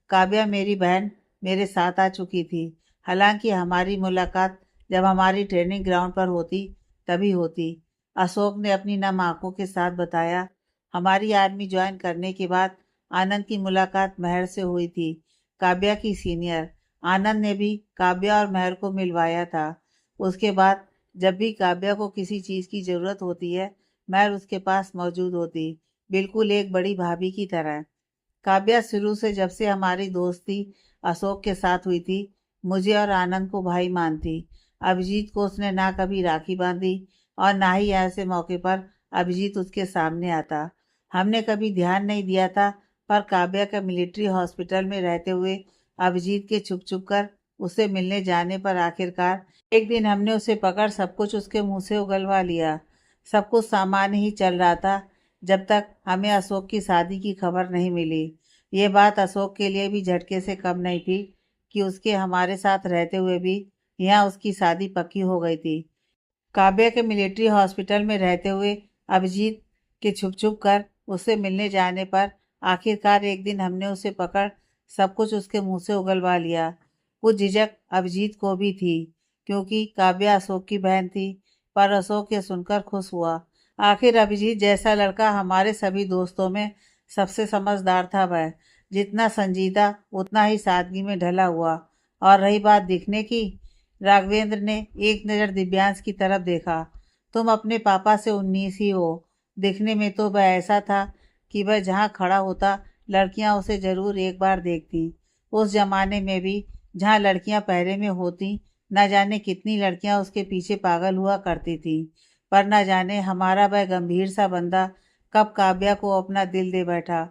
काव्या, मेरी बहन, मेरे साथ आ चुकी थी। हालांकि हमारी मुलाकात जब हमारी ट्रेनिंग ग्राउंड पर होती तभी होती। अशोक ने अपनी नम आंखों के साथ बताया। हमारी आर्मी ज्वाइन करने के बाद आनंद की मुलाकात महर से हुई थी, काव्या की सीनियर। आनंद ने भी काव्या और महर को मिलवाया था। उसके बाद जब भी काव्या को किसी चीज़ की ज़रूरत होती है, महर उसके पास मौजूद होती, बिल्कुल एक बड़ी भाभी की तरह। काव्या शुरू से, जब से हमारी दोस्ती अशोक के साथ हुई थी, मुझे और आनंद को भाई मानती। अभिजीत को उसने ना कभी राखी बांधी और ना ही ऐसे मौके पर अभिजीत उसके सामने आता। हमने कभी ध्यान नहीं दिया था, पर काव्या का मिलिट्री हॉस्पिटल में रहते हुए अभिजीत के छुप छुप कर उससे मिलने जाने पर आखिरकार एक दिन हमने उसे पकड़ सब कुछ उसके मुंह से उगलवा लिया। सब कुछ सामान्य ही चल रहा था, जब तक हमें अशोक की शादी की खबर नहीं मिली। ये बात अशोक के लिए भी झटके से कम नहीं थी कि उसके हमारे साथ रहते हुए भी यहाँ उसकी शादी पक्की हो गई थी। काव्या के मिलिट्री हॉस्पिटल में रहते हुए अभिजीत के छुप छुप कर उससे मिलने जाने पर आखिरकार एक दिन हमने उसे पकड़ सब कुछ उसके मुंह से उगलवा लिया। कुछ झिझक अभिजीत को भी थी, क्योंकि काव्या अशोक की बहन थी, पर अशोक ये सुनकर खुश हुआ। आखिर अभिजीत जैसा लड़का हमारे सभी दोस्तों में सबसे समझदार था। वह जितना संजीदा उतना ही सादगी में ढला हुआ। और रही बात दिखने की, राघवेंद्र ने एक नज़र दिव्यांश की तरफ देखा। तुम अपने पापा से 19 ही हो। दिखने में तो वह ऐसा था कि वह जहाँ खड़ा होता लड़कियां उसे जरूर एक बार देखती। उस जमाने में भी जहाँ लड़कियां पहरे में होती, न जाने कितनी लड़कियां उसके पीछे पागल हुआ करती थी। पर न जाने हमारा वह गंभीर सा बंदा कब काव्या को अपना दिल दे बैठा।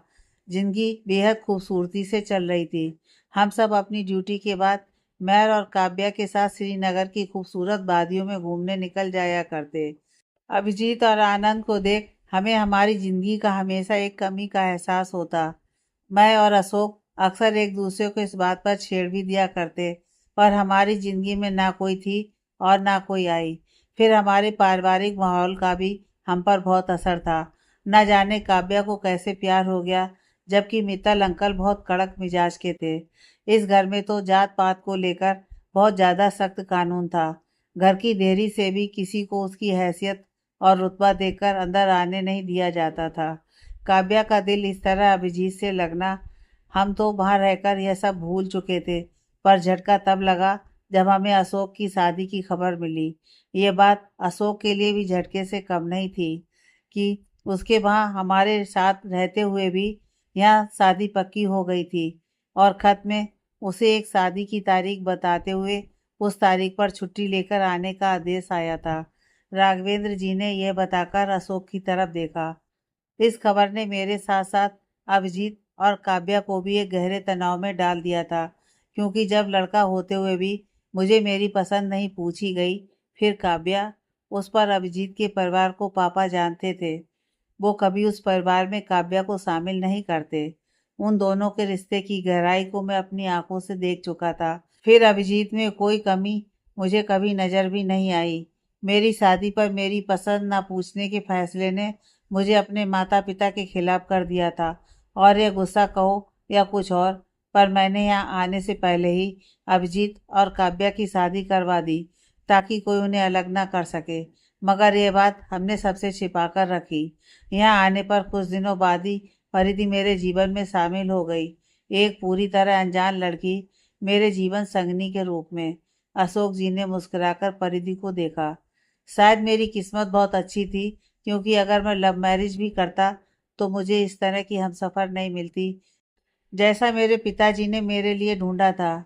जिंदगी बेहद खूबसूरती से चल रही थी। हम सब अपनी ड्यूटी के बाद मैं और काव्या के साथ श्रीनगर की खूबसूरत वादियों में घूमने निकल जाया करते। अभिजीत और आनंद को देख हमें हमारी जिंदगी का हमेशा एक कमी का एहसास होता। मैं और अशोक अक्सर एक दूसरे को इस बात पर छेड़ भी दिया करते, पर हमारी जिंदगी में ना कोई थी और ना कोई आई। फिर हमारे पारिवारिक माहौल का भी हम पर बहुत असर था। न जाने काव्या को कैसे प्यार हो गया, जबकि मित्तल अंकल बहुत कड़क मिजाज के थे। इस घर में तो जात पात को लेकर बहुत ज़्यादा सख्त कानून था। घर की देरी से भी किसी को उसकी हैसियत और रुतबा देखकर अंदर आने नहीं दिया जाता था। काव्या का दिल इस तरह अभिजीत से लगना, हम तो वहाँ रहकर यह सब भूल चुके थे। पर झटका तब लगा जब हमें अशोक की शादी की खबर मिली। ये बात अशोक के लिए भी झटके से कम नहीं थी कि उसके वहाँ हमारे साथ रहते हुए भी यहाँ शादी पक्की हो गई थी, और खत में उसे एक शादी की तारीख बताते हुए उस तारीख पर छुट्टी लेकर आने का आदेश आया था। राघवेंद्र जी ने यह बताकर अशोक की तरफ देखा। इस खबर ने मेरे साथ साथ अभिजीत और काव्या को भी एक गहरे तनाव में डाल दिया था, क्योंकि जब लड़का होते हुए भी मुझे मेरी पसंद नहीं पूछी गई, फिर काव्या, उस पर अभिजीत के परिवार को पापा जानते थे। वो कभी उस परिवार में काव्या को शामिल नहीं करते। उन दोनों के रिश्ते की गहराई को मैं अपनी आंखों से देख चुका था। फिर अभिजीत में कोई कमी मुझे कभी नज़र भी नहीं आई। मेरी शादी पर मेरी पसंद न पूछने के फैसले ने मुझे अपने माता पिता के खिलाफ कर दिया था। और यह गुस्सा कहो या कुछ और, पर मैंने यहाँ आने से पहले ही अभिजीत और काव्या की शादी करवा दी ताकि कोई उन्हें अलग ना कर सके। मगर ये बात हमने सबसे छिपा कर रखी। यहाँ आने पर कुछ दिनों बाद ही परिधि मेरे जीवन में शामिल हो गई, एक पूरी तरह अनजान लड़की मेरे जीवन संगनी के रूप में। अशोक जी ने मुस्कुराकर परिधि को देखा। शायद मेरी किस्मत बहुत अच्छी थी, क्योंकि अगर मैं लव मैरिज भी करता तो मुझे इस तरह की हमसफ़र नहीं मिलती जैसा मेरे पिताजी ने मेरे लिए ढूंढा था।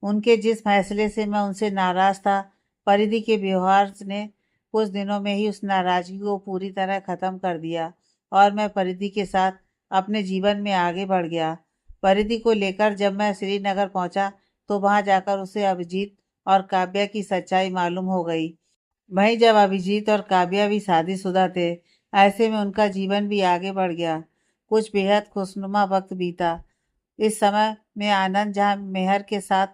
उनके जिस फैसले से मैं उनसे नाराज़ था, परिधि के व्यवहार ने कुछ दिनों में ही उस नाराज़गी को पूरी तरह ख़त्म कर दिया और मैं परिधि के साथ अपने जीवन में आगे बढ़ गया। परिधि को लेकर जब मैं श्रीनगर पहुंचा तो वहां जाकर उसे अभिजीत और काव्या की सच्चाई मालूम हो गई। वहीं जब अभिजीत और काव्या भी शादीशुदा थे, ऐसे में उनका जीवन भी आगे बढ़ गया। कुछ बेहद खुशनुमा वक्त बीता। इस समय में आनंद जहाँ मेहर के साथ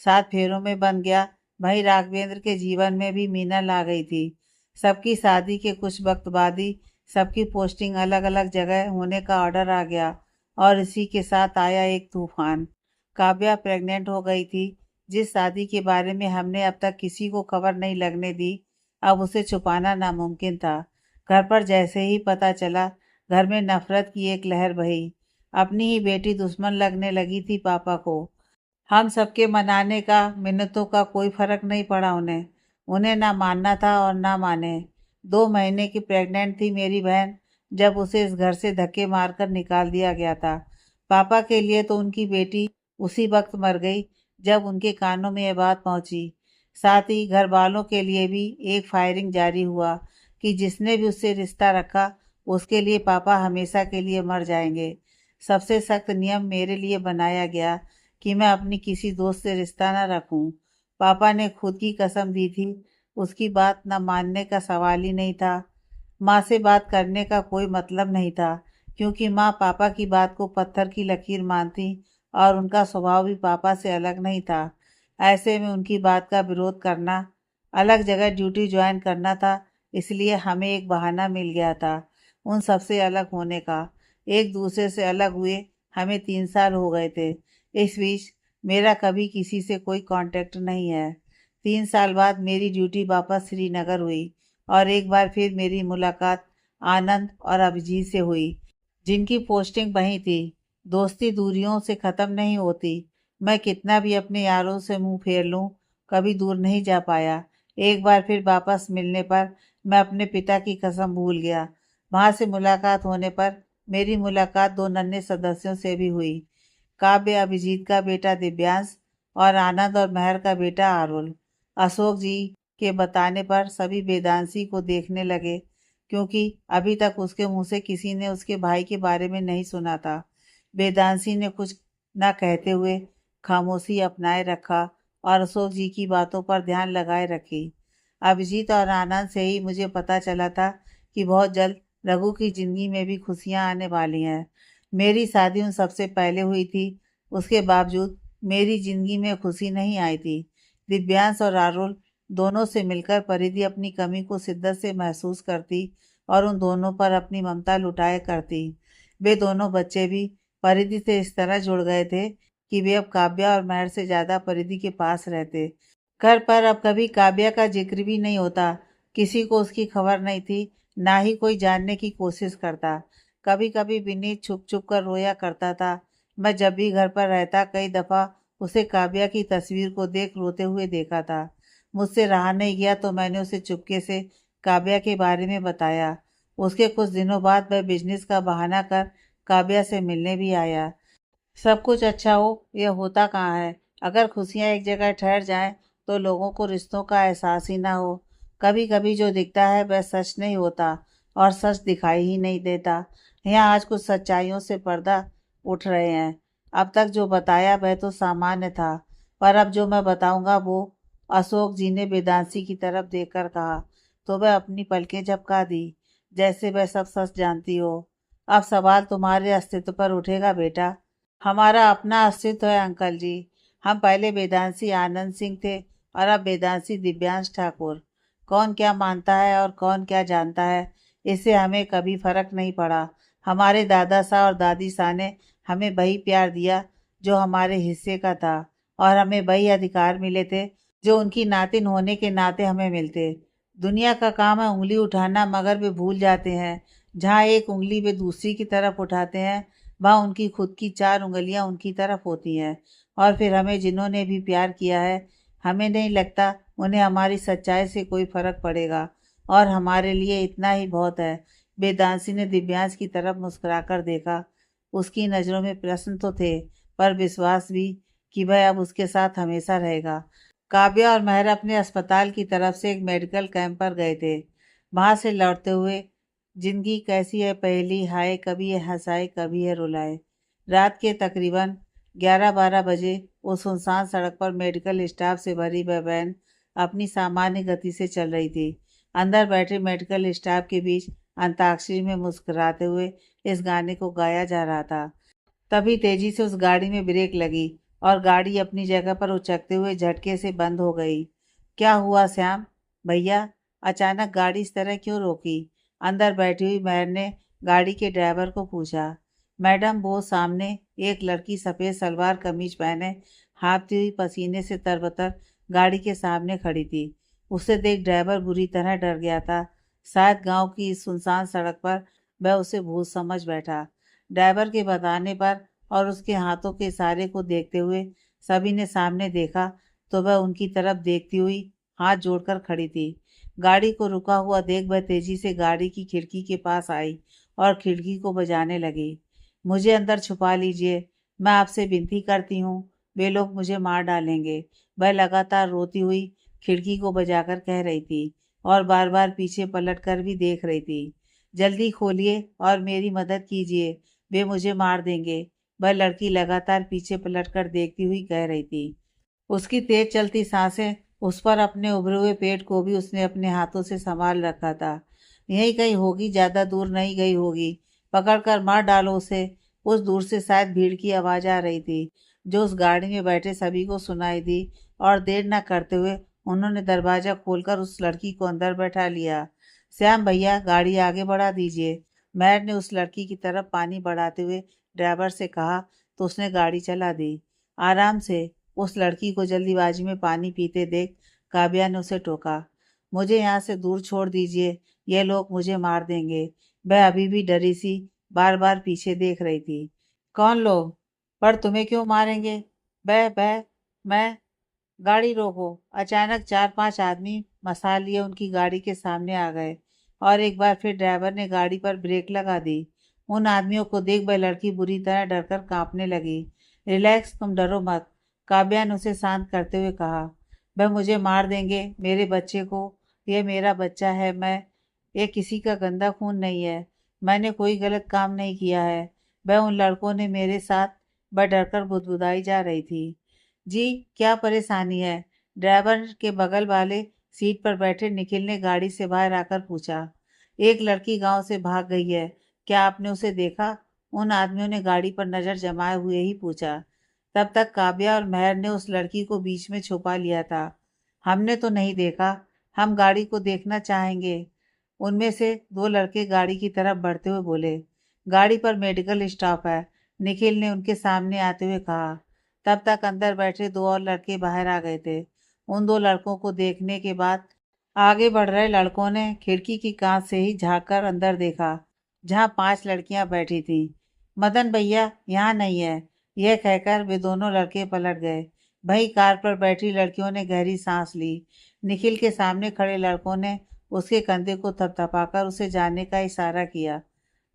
सात फेरों में बन गया, वहीं राघवेंद्र के जीवन में भी मीनल आ गई थी। सबकी शादी के कुछ वक्त बाद ही सबकी पोस्टिंग अलग अलग जगह होने का ऑर्डर आ गया और इसी के साथ आया एक तूफान। काव्या प्रेग्नेंट हो गई थी। जिस शादी के बारे में हमने अब तक किसी को खबर नहीं लगने दी, अब उसे छुपाना नामुमकिन था। घर पर जैसे ही पता चला, घर में नफरत की एक लहर बही। अपनी ही बेटी दुश्मन लगने लगी थी पापा को। हम सबके मनाने का, मिन्नतों का कोई फर्क नहीं पड़ा उन्हें। उन्हें ना मानना था और ना माने। 2 महीने की प्रेग्नेंट थी मेरी बहन जब उसे इस घर से धक्के मारकर निकाल दिया गया था। पापा के लिए तो उनकी बेटी उसी वक्त मर गई जब उनके कानों में यह बात पहुंची। साथ ही घर वालों के लिए भी एक फायरिंग जारी हुआ कि जिसने भी उससे रिश्ता रखा उसके लिए पापा हमेशा के लिए मर जाएंगे। सबसे सख्त नियम मेरे लिए बनाया गया कि मैं अपनी किसी दोस्त से रिश्ता न रखूं। पापा ने खुद की कसम दी थी, उसकी बात न मानने का सवाल ही नहीं था। माँ से बात करने का कोई मतलब नहीं था, क्योंकि माँ पापा की बात को पत्थर की लकीर मानती और उनका स्वभाव भी पापा से अलग नहीं था। ऐसे में उनकी बात का विरोध करना, अलग जगह ड्यूटी ज्वाइन करना था, इसलिए हमें एक बहाना मिल गया था उन सबसे अलग होने का। एक दूसरे से अलग हुए हमें 3 साल हो गए थे। इस बीच मेरा कभी किसी से कोई कांटेक्ट नहीं है। 3 साल बाद मेरी ड्यूटी वापस श्रीनगर हुई और एक बार फिर मेरी मुलाकात आनंद और अभिजीत से हुई, जिनकी पोस्टिंग वहीं थी। दोस्ती दूरियों से ख़त्म नहीं होती। मैं कितना भी अपने यारों से मुंह फेर लूं, कभी दूर नहीं जा पाया। एक बार फिर वापस मिलने पर मैं अपने पिता की कसम भूल गया। वहां से मुलाकात होने पर मेरी मुलाकात 2 नन्हे सदस्यों से भी हुई। काव्य अभिजीत का बेटा दिव्यांश और आनंद और महर का बेटा आरुल। अशोक जी के बताने पर सभी वेदांशी को देखने लगे, क्योंकि अभी तक उसके मुंह से किसी ने उसके भाई के बारे में नहीं सुना था। वेदांशी ने कुछ न कहते हुए खामोशी अपनाए रखा और अशोक जी की बातों पर ध्यान लगाए रखी। अभिजीत और आनंद से ही मुझे पता चला था कि बहुत जल्द रघु की जिंदगी में भी खुशियां आने वाली हैं। मेरी शादी उन सबसे पहले हुई थी, उसके बावजूद मेरी जिंदगी में खुशी नहीं आई थी। दिव्यांश और आरुल दोनों से मिलकर परिधि अपनी कमी को शिद्दत से महसूस करती और उन दोनों पर अपनी ममता लुटाया करती। वे दोनों बच्चे भी परिधि से इस तरह जुड़ गए थे कि वे अब काव्या और महर से ज़्यादा परिधि के पास रहते। घर पर अब कभी काव्या का जिक्र भी नहीं होता। किसी को उसकी खबर नहीं थी, ना ही कोई जानने की कोशिश करता। कभी कभी विनीत छुप छुप कर रोया करता था। मैं जब भी घर पर रहता, कई दफ़ा उसे काव्या की तस्वीर को देख रोते हुए देखा था। मुझसे रहा नहीं गया तो मैंने उसे चुपके से काव्या के बारे में बताया। उसके कुछ दिनों बाद वह बिजनेस का बहाना कर काव्या से मिलने भी आया। सब कुछ अच्छा हो, यह होता कहाँ है। अगर खुशियाँ एक जगह ठहर जाएं तो लोगों को रिश्तों का एहसास ही ना हो। कभी कभी जो दिखता है वह सच नहीं होता और सच दिखाई ही नहीं देता। यहाँ आज कुछ सच्चाइयों से पर्दा उठ रहे हैं। अब तक जो बताया वह तो सामान्य था, पर अब जो मैं बताऊंगा वो। अशोक जी ने वेदांशी की तरफ देखकर कहा, तो वह अपनी पलकें झपका दी, जैसे वह सब सच जानती हो। अब सवाल तुम्हारे अस्तित्व पर उठेगा बेटा। हमारा अपना अस्तित्व है अंकल जी। हम पहले वेदांशी आनंद सिंह थे और अब वेदांशी दिव्यांश ठाकुर। कौन क्या मानता है और कौन क्या जानता है, इससे हमें कभी फर्क नहीं पड़ा। हमारे दादा साहब और दादी साहब ने हमें वही प्यार दिया जो हमारे हिस्से का था, और हमें वही अधिकार मिले थे जो उनकी नातिन होने के नाते हमें मिलते। दुनिया का काम है उंगली उठाना, मगर वे भूल जाते हैं जहाँ एक उंगली वे दूसरी की तरफ उठाते हैं, वहाँ उनकी खुद की 4 उंगलियां उनकी तरफ होती हैं। और फिर हमें जिन्होंने भी प्यार किया है, हमें नहीं लगता उन्हें हमारी सच्चाई से कोई फर्क पड़ेगा, और हमारे लिए इतना ही बहुत है। वेदांशी ने दिव्यांश की तरफ मुस्कुराकर देखा। उसकी नज़रों में प्रश्न तो थे, पर विश्वास भी, कि वह अब उसके साथ हमेशा रहेगा। काव्या और महर अपने अस्पताल की तरफ से एक मेडिकल कैंप पर गए थे। वहां से लौटते हुए, जिंदगी कैसी है पहेली, हाय कभी है हंसाए कभी है रुलाए। रात के तकरीबन 11-12 बजे उस सुनसान सड़क पर मेडिकल स्टाफ से भरी वह वैन अपनी सामान्य गति से चल रही थी। अंदर बैठे मेडिकल स्टाफ के बीच अंताक्षरी में मुस्कुराते हुए इस गाने को गाया जा रहा था। तभी तेजी से उस गाड़ी में ब्रेक लगी और गाड़ी अपनी जगह पर उचकते हुए झटके से बंद हो गई। क्या हुआ श्याम भैया, अचानक गाड़ी इस तरह क्यों रोकी? अंदर बैठी हुई महर ने गाड़ी के ड्राइवर को पूछा। मैडम, वो सामने एक लड़की सफ़ेद सलवार कमीज पहने हाँफती हुई पसीने से तरबतर गाड़ी के सामने खड़ी थी। उसे देख ड्राइवर बुरी तरह डर गया था। शायद गांव की इस सुनसान सड़क पर वह उसे भूत समझ बैठा। ड्राइवर के बताने पर और उसके हाथों के इशारे को देखते हुए सभी ने सामने देखा तो वह उनकी तरफ देखती हुई हाथ जोड़कर खड़ी थी। गाड़ी को रुका हुआ देख वह तेजी से गाड़ी की खिड़की के पास आई और खिड़की को बजाने लगी। मुझे अंदर छुपा लीजिए, मैं आपसे विनती करती हूँ, वे लोग मुझे मार डालेंगे। वह लगातार रोती हुई खिड़की को बजाकर कह रही थी और बार बार पीछे पलट कर भी देख रही थी। जल्दी खोलिए और मेरी मदद कीजिए, वे मुझे मार देंगे। वह लड़की लगातार पीछे पलट कर देखती हुई कह रही थी। उसकी तेज चलती सांसें, उस पर अपने उभरे हुए पेट को भी उसने अपने हाथों से संभाल रखा था। यहीं कहीं होगी, ज्यादा दूर नहीं गई होगी, पकड़ कर मार डालो उसे। उस दूर से शायद भीड़ की आवाज आ रही थी, जो उस गाड़ी में बैठे सभी को सुनाई दी, और देर न करते हुए उन्होंने दरवाजा खोलकर उस लड़की को अंदर बैठा लिया। श्याम भैया, गाड़ी आगे बढ़ा दीजिए, मैर ने उस लड़की की तरफ पानी बढ़ाते हुए ड्राइवर से कहा, तो उसने गाड़ी चला दी। आराम से। उस लड़की को जल्दीबाजी में पानी पीते देख काव्या ने उसे टोका। मुझे यहाँ से दूर छोड़ दीजिए, ये लोग मुझे मार देंगे। वह अभी भी डरी सी बार बार पीछे देख रही थी। कौन लोग? पर तुम्हें क्यों मारेंगे? बह मैं। गाड़ी रोको। अचानक 4-5 आदमी मसाल लिए उनकी गाड़ी के सामने आ गए, और एक बार फिर ड्राइवर ने गाड़ी पर ब्रेक लगा दी। उन आदमियों को देख वह लड़की बुरी तरह डरकर कांपने लगी। रिलैक्स, तुम डरो मत, काव्या ने उसे शांत करते हुए कहा। वह मुझे मार देंगे, मेरे बच्चे को। यह मेरा बच्चा है, ये किसी का गंदा खून नहीं है। मैंने कोई गलत काम नहीं किया है। वह उन लड़कों ने मेरे साथ, वह डरकर बुदबुदाई जा रही थी। जी, क्या परेशानी है? ड्राइवर के बगल वाले सीट पर बैठे निखिल ने गाड़ी से बाहर आकर पूछा। एक लड़की गांव से भाग गई है, क्या आपने उसे देखा? उन आदमियों ने गाड़ी पर नजर जमाए हुए ही पूछा। तब तक काव्या और महर ने उस लड़की को बीच में छुपा लिया था। हमने तो नहीं देखा, हम गाड़ी को देखना चाहेंगे। उनमें से 2 लड़के गाड़ी की तरफ बढ़ते हुए बोले। गाड़ी पर मेडिकल स्टाफ है, निखिल ने उनके सामने आते हुए कहा। तब तक अंदर बैठे 2 और लड़के बाहर आ गए थे। उन 2 लड़कों को देखने के बाद आगे बढ़ रहे लड़कों ने खिड़की की कांच से ही झांक कर अंदर देखा, जहां 5 लड़कियां बैठी थीं। मदन भैया यहाँ नहीं है, यह कहकर वे दोनों लड़के पलट गए। वहीं कार पर बैठी लड़कियों ने गहरी सांस ली। निखिल के सामने खड़े लड़कों ने उसके कंधे को थपथपाकर उसे जाने का इशारा किया।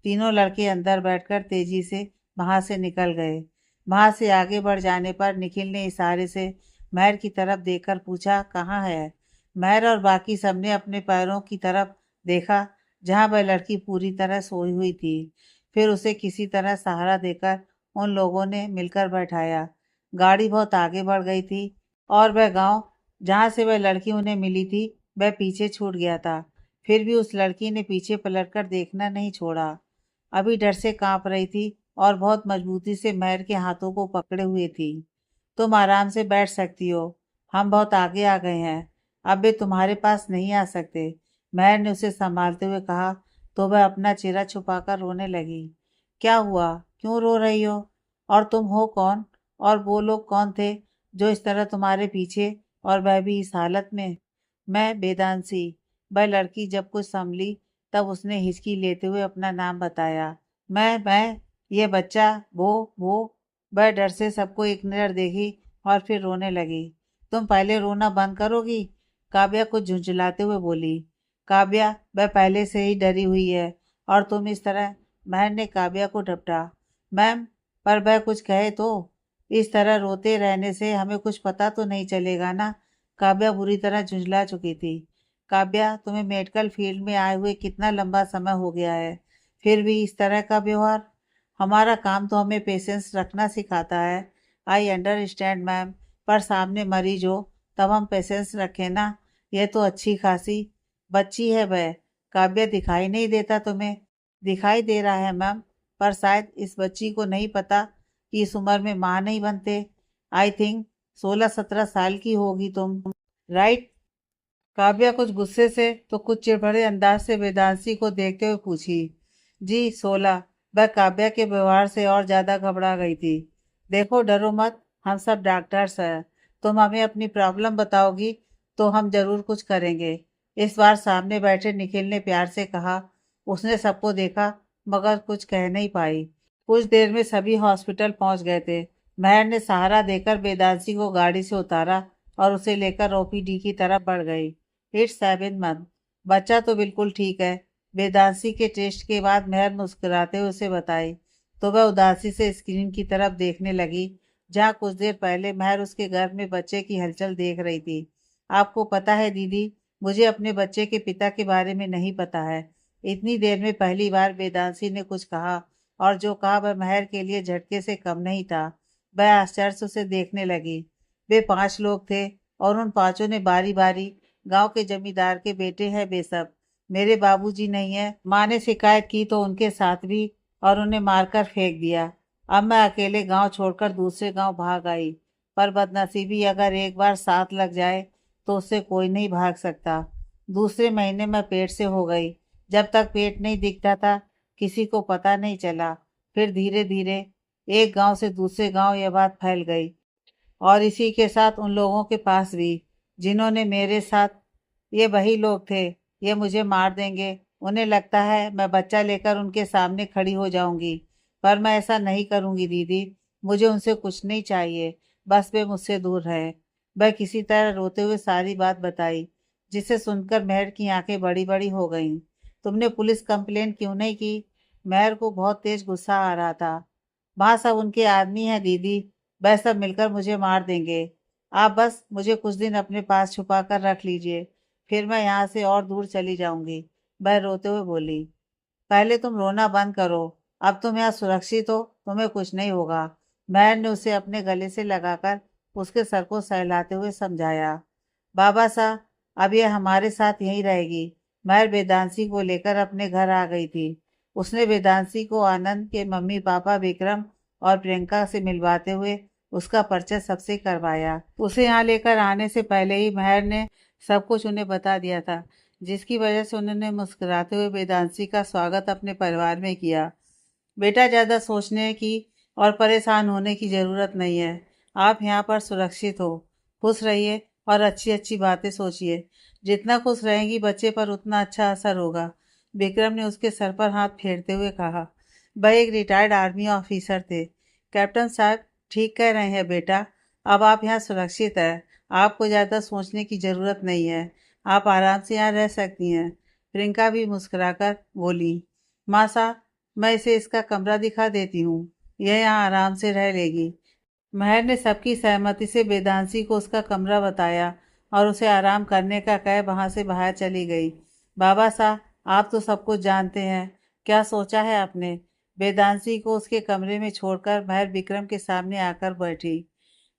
तीनों लड़के अंदर बैठकर तेजी से वहां से निकल गए। वहां से आगे बढ़ जाने पर निखिल ने इशारे से महर की तरफ देखकर पूछा, कहाँ है? महर और बाकी सबने अपने पैरों की तरफ देखा, जहां वह लड़की पूरी तरह सोई हुई थी। फिर उसे किसी तरह सहारा देकर उन लोगों ने मिलकर बैठाया। गाड़ी बहुत आगे बढ़ गई थी, और वह गांव जहां से वह लड़की उन्हें मिली थी, वह पीछे छूट गया था। फिर भी उस लड़की ने पीछे पलटकर देखना नहीं छोड़ा। अभी डर से कांप रही थी और बहुत मजबूती से महर के हाथों को पकड़े हुए थी। तुम आराम से बैठ सकती हो, हम बहुत आगे आ गए हैं, अब वे तुम्हारे पास नहीं आ सकते। महर ने उसे संभालते हुए कहा, तो वह अपना चेहरा छुपाकर रोने लगी। क्या हुआ, क्यों रो रही हो? और तुम हो कौन? और वो लोग कौन थे जो इस तरह तुम्हारे पीछे, और वह भी इस हालत में? मैं वेदांशी। वह लड़की जब कुछ संभली तब उसने हिचकी लेते हुए अपना नाम बताया। मैं ये बच्चा, वो। वह डर से सबको एक नज़र देखी और फिर रोने लगी। तुम पहले रोना बंद करोगी? काव्या कुछ झुंझलाते हुए बोली। काव्या, वह पहले से ही डरी हुई है और तुम इस तरह। महर ने काव्या को झपटा। मैम, पर वह कुछ कहे तो? इस तरह रोते रहने से हमें कुछ पता तो नहीं चलेगा ना? काव्या बुरी तरह झुंझला चुकी थी। काव्या, तुम्हें मेडिकल फील्ड में आए हुए कितना लंबा समय हो गया है, फिर भी इस तरह का व्यवहार? हमारा काम तो हमें पेशेंस रखना सिखाता है। आई अंडरस्टैंड मैम, पर सामने मरीज हो तब हम पेशेंस रखें ना। यह तो अच्छी खासी बच्ची है वह। काव्या, दिखाई नहीं देता तुम्हें? दिखाई दे रहा है मैम, पर शायद इस बच्ची को नहीं पता कि इस उम्र में माँ नहीं बनते। आई थिंक 16-17 साल की होगी तुम, राइट? काव्या कुछ गुस्से से तो कुछ चिड़बड़े अंदाज से वेदांशी को देखते हुए पूछी। जी, 16। वह काव्या के व्यवहार से और ज्यादा घबरा गई थी। देखो, डरो मत, हम सब डॉक्टर्स हैं। तुम हमें अपनी प्रॉब्लम बताओगी तो हम जरूर कुछ करेंगे। इस बार सामने बैठे निखिल ने प्यार से कहा। उसने सबको देखा मगर कुछ कह नहीं पाई। कुछ देर में सभी हॉस्पिटल पहुंच गए थे। महर ने सहारा देकर वेदांशी को गाड़ी से उतारा और उसे लेकर ओपीडी की तरफ बढ़ गई। It's 7 month. बच्चा तो बिल्कुल ठीक है, वेदांशी के टेस्ट के बाद महर मुस्कुराते हुए उसे बताई। तो वह उदासी से स्क्रीन की तरफ देखने लगी जहाँ कुछ देर पहले महर उसके घर में बच्चे की हलचल देख रही थी। आपको पता है दीदी, मुझे अपने बच्चे के पिता के बारे में नहीं पता है। इतनी देर में पहली बार वेदांशी ने कुछ कहा, और जो कहा वह महर के लिए झटके से कम नहीं था। वह आश्चर्य से उसे देखने लगी। वे 5 लोग थे और उन पांचों ने बारी बारी, गांव के जमींदार के बेटे हैं वे सब, मेरे बाबूजी नहीं है। माँ ने शिकायत की तो उनके साथ भी, और उन्हें मारकर फेंक दिया। अब मैं अकेले गांव छोड़कर दूसरे गांव भाग आई। पर बदनसीबी अगर एक बार साथ लग जाए तो उससे कोई नहीं भाग सकता। दूसरे महीने मैं पेट से हो गई। जब तक पेट नहीं दिखता था किसी को पता नहीं चला। फिर धीरे धीरे एक गांव से दूसरे गांव यह बात फैल गई, और इसी के साथ उन लोगों के पास भी जिन्होंने मेरे साथ। ये वही लोग थे। ये मुझे मार देंगे। उन्हें लगता है मैं बच्चा लेकर उनके सामने खड़ी हो जाऊंगी, पर मैं ऐसा नहीं करूंगी दीदी। मुझे उनसे कुछ नहीं चाहिए, बस वे मुझसे दूर रहे। वह किसी तरह रोते हुए सारी बात बताई, जिसे सुनकर महर की आंखें बड़ी बड़ी हो गईं। तुमने पुलिस कंप्लेंट क्यों नहीं की? महर को बहुत तेज गुस्सा आ रहा था। वहाँ सब उनके आदमी हैं दीदी, वह सब मिलकर मुझे मार देंगे। आप बस मुझे कुछ दिन अपने पास छुपा कर रख लीजिए, फिर मैं यहाँ से और दूर चली जाऊंगी। वह रोते हुए बोली। पहले तुम रोना बंद करो। अब तुम यहाँ सुरक्षित हो, तुम्हें कुछ नहीं होगा। महर ने उसे अपने गले से लगाकर उसके सर को सहलाते हुए समझाया। बाबा साहब, अब यह हमारे साथ यहीं रहेगी। महर वेदांशी को लेकर अपने घर आ गई थी। उसने वेदांशी को आनंद के मम्मी पापा विक्रम और प्रियंका से मिलवाते हुए उसका परिचय सबसे करवाया। उसे यहाँ लेकर आने से पहले ही महर ने सब कुछ उन्हें बता दिया था, जिसकी वजह से उन्होंने मुस्कुराते हुए वेदांशी का स्वागत अपने परिवार में किया। बेटा, ज़्यादा सोचने की और परेशान होने की ज़रूरत नहीं है। आप यहाँ पर सुरक्षित हो। खुश रहिए और अच्छी अच्छी बातें सोचिए। जितना खुश रहेंगी बच्चे पर उतना अच्छा असर होगा। विक्रम ने उसके सर पर हाथ फेरते हुए कहा। वह एक रिटायर्ड आर्मी ऑफिसर थे। कैप्टन साहब ठीक कह रहे हैं बेटा, अब आप यहाँ सुरक्षित हैं। आपको ज़्यादा सोचने की ज़रूरत नहीं है। आप आराम से यहाँ रह सकती हैं। प्रियंका भी मुस्कुराकर बोली। माँ साहब, मैं इसे इसका कमरा दिखा देती हूँ, यह यहाँ आराम से रह लेगी। महर ने सबकी सहमति से वेदांशी को उसका कमरा बताया और उसे आराम करने का कह वहाँ से बाहर चली गई। बाबा साहब, आप तो सब कुछ जानते हैं, क्या सोचा है आपने? वेदांशी को उसके कमरे में छोड़कर महर विक्रम के सामने आकर बैठी।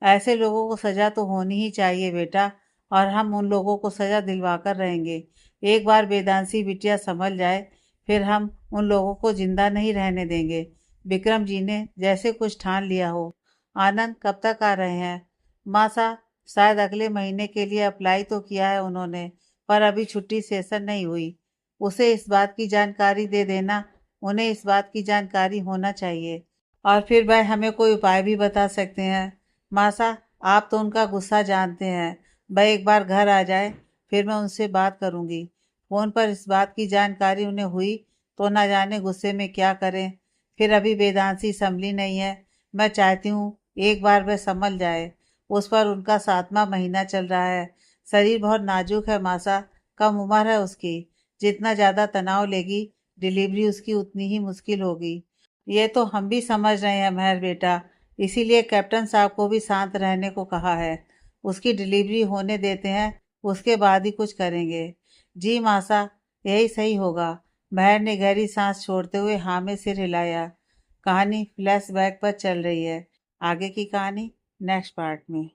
ऐसे लोगों को सजा तो होनी ही चाहिए बेटा, और हम उन लोगों को सजा दिलवाकर रहेंगे। एक बार वेदांशी बिटिया संभल जाए फिर हम उन लोगों को जिंदा नहीं रहने देंगे। विक्रम जी ने जैसे कुछ ठान लिया हो। आनंद कब तक आ रहे हैं? माँ साहब, शायद अगले महीने के लिए अप्लाई तो किया है उन्होंने, पर अभी छुट्टी सेशन नहीं हुई। उसे इस बात की जानकारी दे देना, उन्हें इस बात की जानकारी होना चाहिए। और फिर भाई हमें कोई उपाय भी बता सकते हैं। मासा, आप तो उनका गुस्सा जानते हैं। भाई एक बार घर आ जाए, फिर मैं उनसे बात करूंगी। फ़ोन पर इस बात की जानकारी उन्हें हुई तो ना जाने गुस्से में क्या करें। फिर अभी वेदांशी संभली नहीं है। मैं चाहती हूँ एक बार वह संभल जाए। उस पर उनका 7वां महीना चल रहा है। शरीर बहुत नाजुक है मासा, कम उम्र है उसकी। जितना ज़्यादा तनाव लेगी, डिलीवरी उसकी उतनी ही मुश्किल होगी। ये तो हम भी समझ रहे हैं महर बेटा, इसीलिए कैप्टन साहब को भी शांत रहने को कहा है। उसकी डिलीवरी होने देते हैं, उसके बाद ही कुछ करेंगे। जी मासा, यही सही होगा। महर ने गहरी सांस छोड़ते हुए हाँ में सिर हिलाया। कहानी फ्लैशबैक पर चल रही है। आगे की कहानी नेक्स्ट पार्ट में।